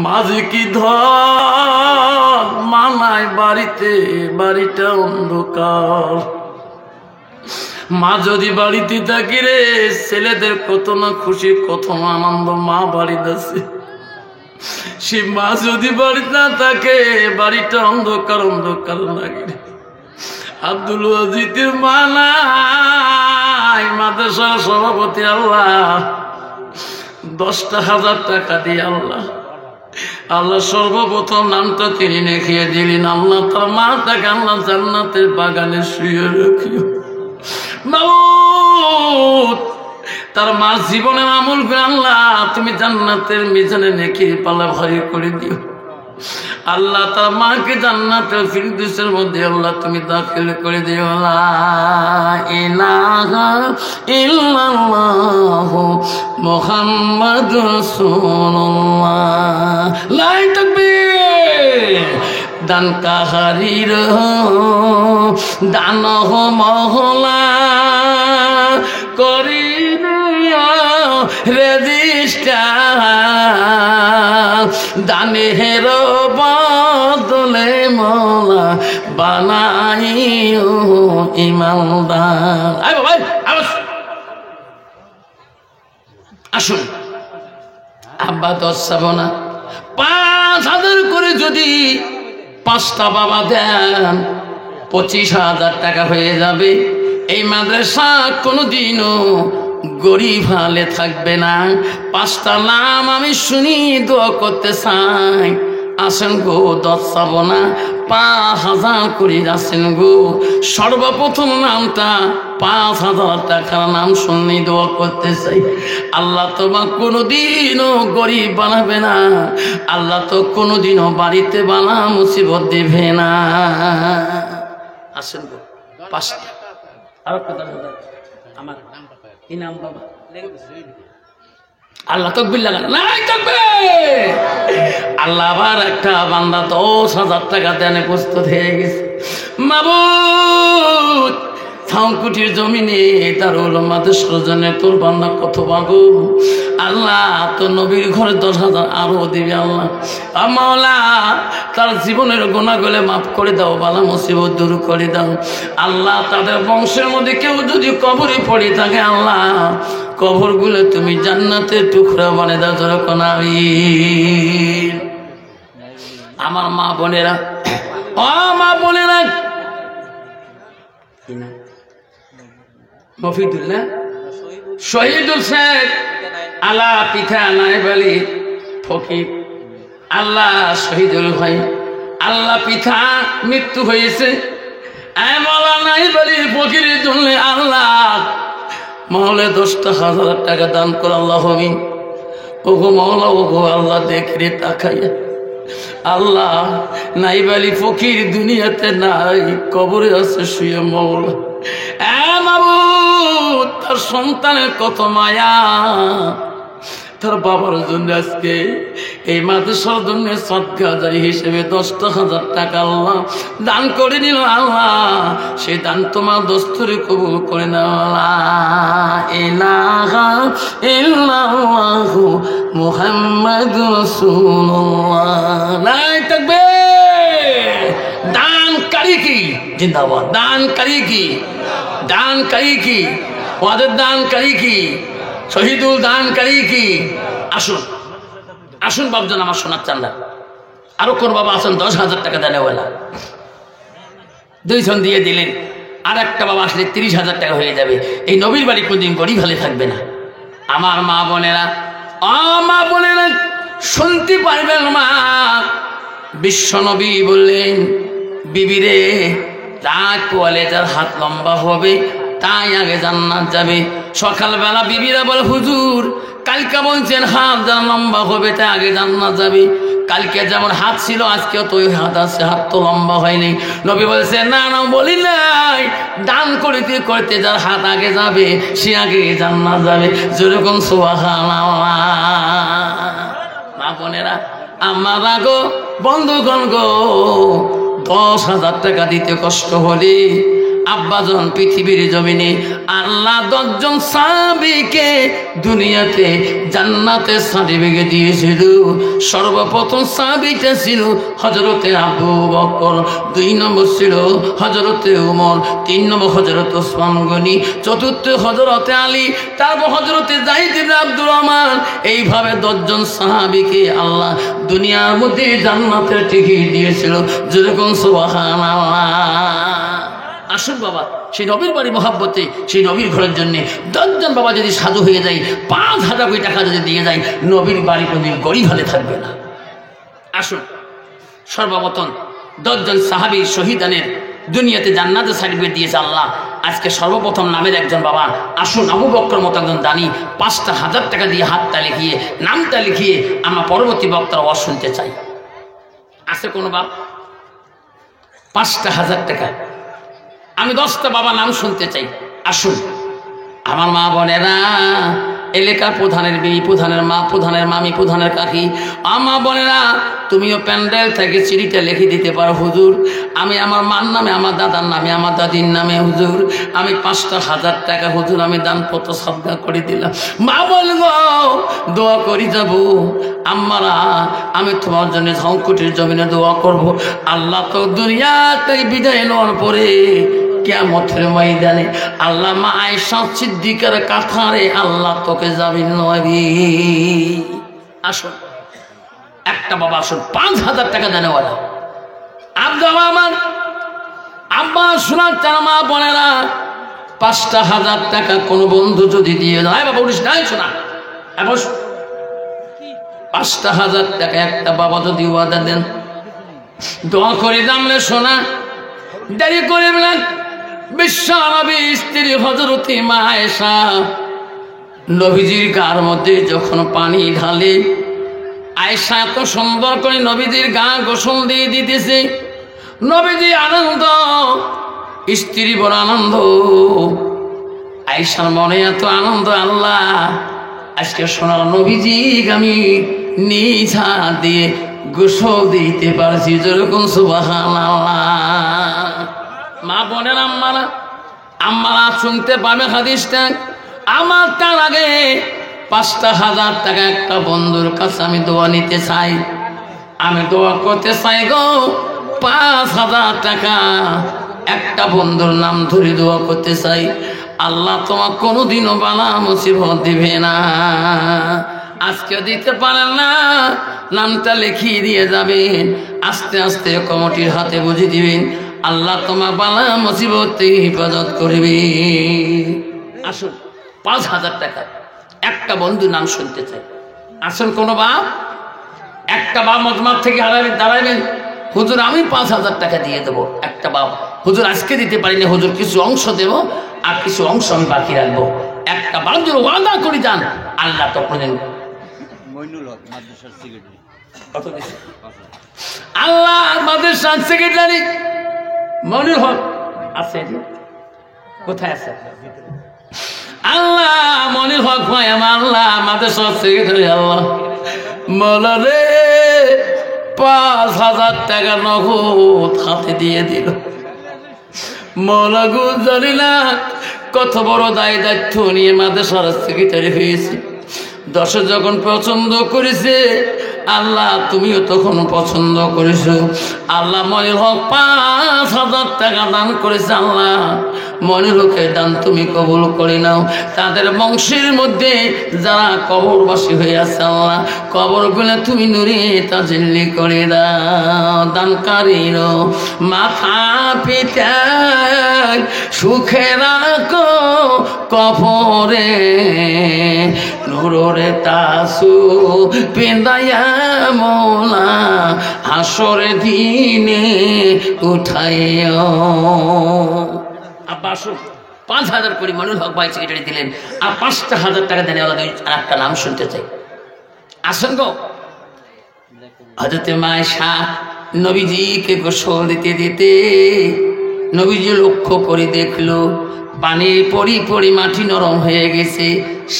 মাঝে কি ধর মানায় বাড়িতে, বাড়িটা অন্ধকার। মা যদি বাড়িতে থাকি রে, ছেলেদের কত না খুশি, কত না আনন্দ, মা বাড়িতে আছে। সে মা যদি বাড়িতে না থাকে, বাড়িটা অন্ধকার অন্ধকার লাগে। আব্দুল ওয়াজিদের মা নাই, মাদ্রাসার সভাপতি। আল্লাহ 10,000 টাকা দিয়ে আল্লাহ সর্বপ্রথম নামটা তিনি লিখিয়ে দিলেন। আল্লাহ তার মাটাকে আল্লাহ জান্নাতের বাগানে শুয়ে রাখিও। মাবুদ, তার মার জীবনের আমল করে আল্লাহ তুমি জান্নাতের মিজানে নেকির পাল্লা ভারী করে দিও। আল্লাহ তার মাকে জান্নাতের ফিরদৌসের মধ্যে আল্লাহ তুমি দাখিল করে দিও। লা ইলাহা ইল্লাল্লাহু মুহাম্মাদুর রাসূলুল্লাহ। লাই তাকবীর। দান কাহারির দান মহলা করি রেজিস্টার, দানের বদলে মোলা বানাইও ইমানদার। আসুন আব্বা 10 যাব না, 5,000 করে যদি 5টা বাবা দেন 25,000 টাকা হয়ে যাবে। এই মাদ্রাসা কোনোদিনও গরিব হালে থাকবে না। 5টা নাম আমি শুনি, দোয়া করতে চাই। আসেন গো, 10 যাব না, 5,000 করে আসেন গো। সর্বপ্রথম নামটা 5,000 টাকার নাম শুনি, দোয়া করতে চাই। আল্লাহ তোমার কোনোদিনও গরিব বানাবে না। আল্লাহ তো কোনোদিনও বাড়িতে বানা মুসিবত দিবে না। আসেন গো, 5টা। আর কথা আমার কি নাম বাবা? আল্লাহ তাকবীর লাগান। নাই তাকবীর। আল্লাহ আবার একটা বান্দা 10,000 টাকা দেনে প্রস্তুত হয়ে গেছে। মাবুদ, থাউকুটির জমিনে দারুল মাদ্রাসার জন্য তোর বান্দা কত বাগো। আল্লাহ তো নবীর ঘরে 10,000 আরো দিবে। আল্লাহ মাওলা তার জীবনের গুনাহগুলো মাফ করে দাও, বালা মুসিবত দূর করে দাও। আল্লাহ তাদের বংশের মধ্যে কেউ যদি কবরে পড়ে থাকে, আল্লাহ কবরগুলো তুমি জান্নাতের টুকরা বানিয়ে দাও। যখন আমিন। আমার মা বোনেরা, ও মা বোনেরা, কি না মফিদুল না শহীদুল শেখ আলা পিঠা নায়েব আলী ফকির। আল্লাহ শহীদুল ভাই, আল্লাহ পিঠা মৃত্যু হয়েছে। নায়েব আলী ফকিরের জন্য আল্লাহ মহলে 10,000 টাকা দান করে। আল্লাহ আমিন। ওগো মওলা, ওগো আল্লাহ, দেখরে তাকাইয়া আল্লাহ নায়েব আলী ফকির দুনিয়াতে নাই, কবরে আছে শুয়ে। মওলা মাবুদ, তার সন্তানের কত মায়া, তার বাবার জন্য আজকে এই মাদ্রাসার জন্য সদকা জারি হিসেবে 10,000 টাকা আল্লাহ দান করে নিল। আল্লাহ সেই দান তোমার দস্তরে কবুল করে নাও। লা ইলাহা ইল্লাল্লাহু মুহাম্মাদুর রাসূলুল্লাহ। নাই তাকবীর। দানকারী কি জিন্দাবাদ, দানকারী কি, দানকারী কি, ওয়াদের দানকারী কি, শহীদুল দানকারী কি। আসুন আসুন বাবজন, আমার সোনার চান্দা। আরো কোন বাবা আসুন 10,000 টাকা দেনেওয়ালা, 2 জন দিয়ে দিলেন। আর একটা বাবা আসলে 30,000 টাকা হয়ে যাবে। এই নবীর বাড়ি কোনদিন গরিব হলে থাকবে না। আমার মা বোনেরা, মা বোনেরা শুনতে পারবেন মা, বিশ্ব নবী বললেন, বিবিরে রাত পোয়ালে যার হাত লম্বা হবে তাই আগে জান্নাত যাবে। সকালবেলা বিবিরা বলে, হুজুর কালকে বলছেন হাত যার লম্বা হবে তাই আগে জান্নাত যাবে। কালকে যেমন হাত ছিল আজকেও তো ওই হাত আছে, হাত তো লম্বা হয়নি। নবী বলছে, না না বলি নাই, দান করতে করতে যার হাত আগে যাবে সে আগে জান্নাত যাবে। যেরকম সুবহানাল্লাহ। মা বোনেরা, আমরা গো, বন্ধুগণ গো, 10,000 টাকা দিতে কষ্ট হলে আব্বাজন পৃথিবীর জমিনে আল্লাহ 10 জন সাহাবীকে দুনিয়াতে জান্নাতের সার্টিফিকেট দিয়েছিল। সর্বপ্রথম সাহাবীটা ছিল হযরতে আবু বকর, 2 নম্বর ছিল হযরতে ওমর, 3 নম্বর হযরত ওসমান গনি, চতুর্থ হযরতে আলী, তারপর হযরতে যায়েদ ইবনে আব্দুর রহমান। এইভাবে 10 জন সাহাবীকে আল্লাহ দুনিয়ার মধ্যে জান্নাতের টিকিট দিয়েছিল। যেরকম সুবহানাল্লাহ। আসুন বাবা, সেই নবীর বাড়ি মহাব্বতে, সেই নবীর ঘরের জন্য 10 জন বাবা যদি সাধু হয়ে যায়, 5,000 কোটি টাকা যদি দিয়ে যায়, নবীর বাড়ি কোনদিন গরিব হলে থাকবে না। আসুন, সর্বপ্রথম 10 জন সাহাবী শহীদানের দুনিয়াতে জান্নাতের সার্টিফিকেট দিয়েছে আল্লাহ। আজকে সর্বপ্রথম নামের একজন বাবা, আসুন আবু বকর মতো একজন দানি 5,000 টাকা দিয়ে হাতটা লিখিয়ে নামটা লিখিয়ে আমরা পরবর্তী বক্তার ওয়াজ শুনতে চাই। আছে কোনো বাপ? 5,000 টাকা আমি 10টা বাবা নাম শুনতে চাই। আসুন আমার মা বোনেরা, এলাকার প্রধানের মেয়ে, প্রধানের মা, প্রধানের মামি, প্রধানের কাকি, আমার বোনেরা, তুমিও প্যান্ডেল থেকে চিঠিটা লিখে দিতে পারো, হুজুর আমি আমার মার নামে, আমার দাদার নামে, আমার দাদির নামে, হুজুর আমি 5,000 টাকা হুজুর আমি দানপত্র সাদকা করে দিলাম। মা বলবো দোয়া করি যাব, আম্মারা আমি তোমার জন্য ঝঙ্কুটির জমিনে দোয়া করব। আল্লাহ তো দুনিয়া থেকে বিদায় নেওয়ার পরে কিয়ামতের ময়দানে আল্লাহ মা আয়েশা সিদ্দিকার কাঁথারে আল্লাহ তোকে যাবি নবী। আসুন একটা বাবা, আসুন 5,000 টাকা দেনেওয়ালা আব্বা আমার আব্বা শোনার চার মা বোনেরা, 5,000 টাকা কোনো বন্ধু যদি দিয়ে যায়, বাবা উঠিস নাই শোনা, 5,000 টাকা একটা বাবা যদি ওয়াদা দেন, দোয়া করে দামলে শোনা, দেরি করে বলেন বিশ্বনবী স্ত্রী হযরতে মা আয়েশা নবীজির গার মধ্যে যখন পানি ঢালে, আয়েশা এত সুন্দর করে নবীজির গা গোসল দিয়ে দিতেছে, নবীজি আনন্দ, স্ত্রী বড় আনন্দ, আয়েশার মনে এত আনন্দ, আল্লাহ আজকে সোনার নবীজি আমি নিজ হাত দিয়ে গোসল দিতে পারছি। যেরকম সুবহানাল্লাহ। মা বোনের আম্মারা শুনতে পাবে হাদিসটা। আমার তার আগে 5,000 টাকা একটা বন্ধুর কাছে আমি দোয়া নিতে চাই, আমি দোয়া করতে চাই গো। 5,000 টাকা একটা বন্ধুর নাম ধরে দোয়া করতে চাই, আল্লাহ তোমার কোনোদিনও বালা মুসিবত দিবে না। আজকে দিতে পারেন না, নামটা লিখিয়ে দিয়ে যাবেন, আস্তে আস্তে কমিটির হাতে বুঝিয়ে দিবেন, আল্লাহ তোমার বালা মুসিবত থেকে হেফাজত করবে। আসুন 5,000 টাকা একটা বন্ধু নাম শুনতে চাই। আসুন কোনো বাপ, একটা বাপ মজমার থেকে দাঁড়াবেন, হুজুর আমি 5,000 টাকা দিয়ে দেবো। একটা বাপ, হুজুর আজকে দিতে পারিনি, হুজুর কিছু অংশ দেবো আর কিছু অংশ আমি বাকি রাখবো। একটা বাপ যদি ওয়াদা করে যান, আল্লাহ তখন আল্লাহ মাদ্রাসার সেক্রেটারি মনির হক আছে, কোথায় আছে? আল্লাহ মনির হক ভাই আমার, আল্লাহ মাদ্রাসার সেক্রেটারি, আল্লাহ মৌলা রে 5,000 টাকা নগদ হাতে দিয়ে দিল। মৌলা গো জানি না কত বড় দায় দায়িত্ব নিয়ে মাদ্রাসার সেক্রেটারি হয়েছে। দর্শক যখন পছন্দ করেছে, আল্লাহ তুমিও তখন পছন্দ করেছো। আল্লাহ মনির হক 5,000 টাকা দান করেছে। আল্লাহ মনির হকের দান তুমি কবুল করে নাও। তাদের বংশের মধ্যে যারা কবরবাসী হয়ে আছে, আল্লাহ কবরগুলো তুমি নুরে তাজিল্লি করে দাও। দানকারীর মাথা পিতা সুখে রাখো কবরে, নুরে তাসু পেন্দায়া মৌলা হাসরে দিনে উঠাইও। আব্বা আসুন 5,000 করে মনির হক ভাই সেক্রেটারি দিলেন, আর 5,000 টাকা দেন। আর একটা নাম শুনতে চাই। আসুন গো। হযরতে মা আয়েশা নবীজিকে গোসল দিতে দিতে নবীজি লক্ষ্য করে দেখলো পানি পরি পরি মাটি নরম হয়ে গেছে,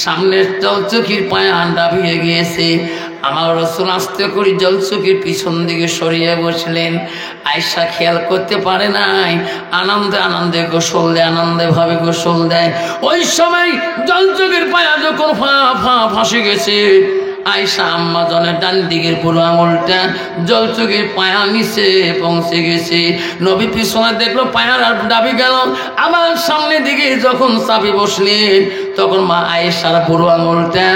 সামনের চোখের পায়ে আন্ডা ভিয়ে গিয়েছে। আমার রাসূল আস্তে করে জলচকির পিছন দিকে সরিয়ে বসলেন। আয়েশা খেয়াল করতে পারে নাই, আনন্দে আনন্দে গোসল দেয়, আনন্দে ভাবে গোসল দেয়। ওই সময় জলচকির পায়া যখন ফাঁসে গেছে, আয়েশা আম্মা জনের ডান দিকের পুরো আঙুলটা জলচকির পায়া নিচে পৌঁছে গেছে। নবী পিছনে দেখলো পায়ার আর দাবি গেল। আবার সামনে দিকে যখন চাপি বসলেন, তখন মা আয়েশার পুরো আঙুলটা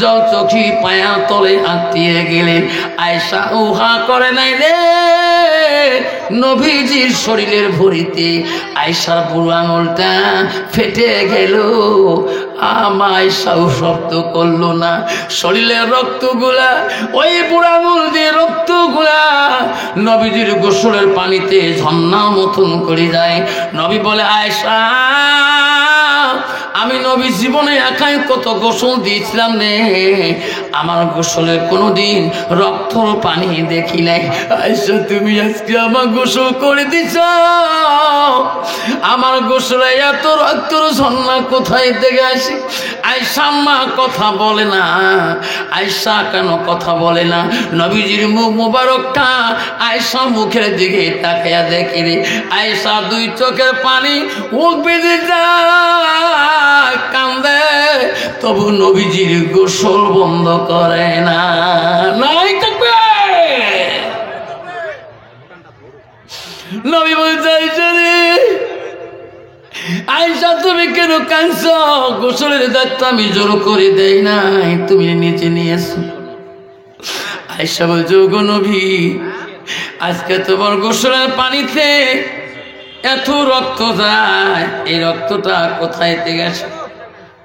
জলচকি পায়া তলে আত্মীয় গেলেন। আয়েশা উহা করে নাই রে, নবীজির শরীরের ভরিতে আয়েশার পুরো আঙুলটা ফেটে গেল। আয়েশাও শব্দ করলো না। শরীরের রক্তগুলা, ওই বুড়া আঙুল দিয়ে রক্তগুলা নবীজির গোসলের পানিতে ঝর্ণা মতন করে যায়। নবী বলে, আয়েশা, আমি নবী জীবনে একাই কত গোসল দিয়েছিলাম রে, আমার গোসলের কোনোদিন রক্তর পানি দেখি নাই। আয়েশা, তুমি আজকে আমার গোসল করে দিছ, আমার গোসলে এত রক্তর ঝর্ণা কোথায় থেকে আসে? আয়েশা আম্মা কথা বলে না। আয়েশা কেন কথা বলে না? নবীজির মুখ মুবারকটা আয়েশা মুখের দিকে তাকায়া দেখে রে, আয়েশা দুই চোখের পানি মুখ বেঁধে যায়, কান্দে, তবু নবীজির গোসল বন্ধ করে না। নাই থাকবে। নবী বলছে, আয়েশা রে, আয়েশা তুমি কেন কাঁদছো? গোসলের দায়িত্ব আমি জোর করে দেই নাই, তুমি নিচে নিয়েছো। আয়েশা বলছো, গো নবী, আজকে তোমার গোসলের পানিতে এত রক্ত যায়, এই রক্তটা কোথায় থেকে গেছে?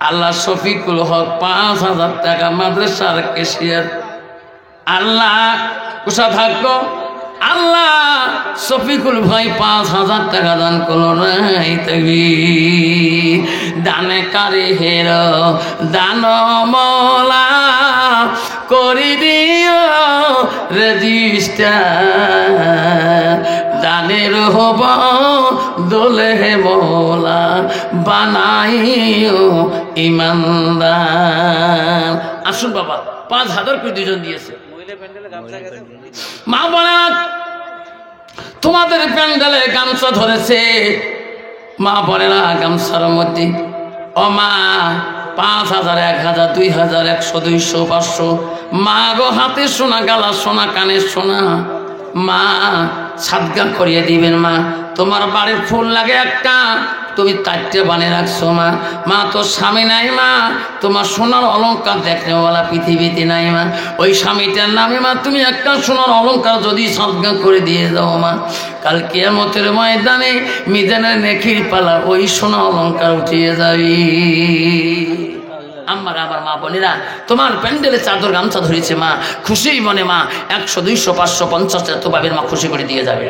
আল্লাহ শফিকুল হক ৫,০০০ টাকা মাদ্রাসার ক্যাশিয়ার। আল্লাহ কোথা থাকবো? আল্লাহ শফিকুল ভাই ৫,০০০ টাকা দান করলো। নাই তবি দানে কারে হের দান মলা করি দিও রেজিস্টার, দানের হব দোলে হে মৌলা বানাইও ইমানদার। আসুন বাবা, ৫,০০০ করে দুজন দিয়েছে। মা বলে না, তোমাদের প্যান্ডেলে গামছা ধরেছে। মা বলে না, গামছার মধ্যে ও মা ৫,০০০, ১,০০০, ২,০০০, ১০০, ২০০, ৫০০। মা গো, হাতে সোনা, গালা সোনা, কানে সোনা, মা সাদগা করিয়ে দিবেন। মা তোমার বাড়ির ফুল লাগে একটা, তুমি ৪টে বানিয়ে রাখছো। মা মা তোর স্বামী নাই, মা তোমার সোনার অলঙ্কার দেখনেওয়ালা পৃথিবীতে নাই। মা ওই স্বামীটার নামে মা তুমি একটা সোনার অলঙ্কার যদি সাদগা করে দিয়ে দাও, মা কাল কিয়ামতের ময়দানে মিজানের নেকির পালা ওই সোনা অলঙ্কার উঠিয়ে যাবি। আমার মা বোনেরা, তোমার প্যান্ডেলে চাদর গামছা ধরেছে, মা খুশি মনে মা ১০০, ২০০, ৫০০, ৫০ এত বাবের মা খুশি করে দিয়ে যাবে।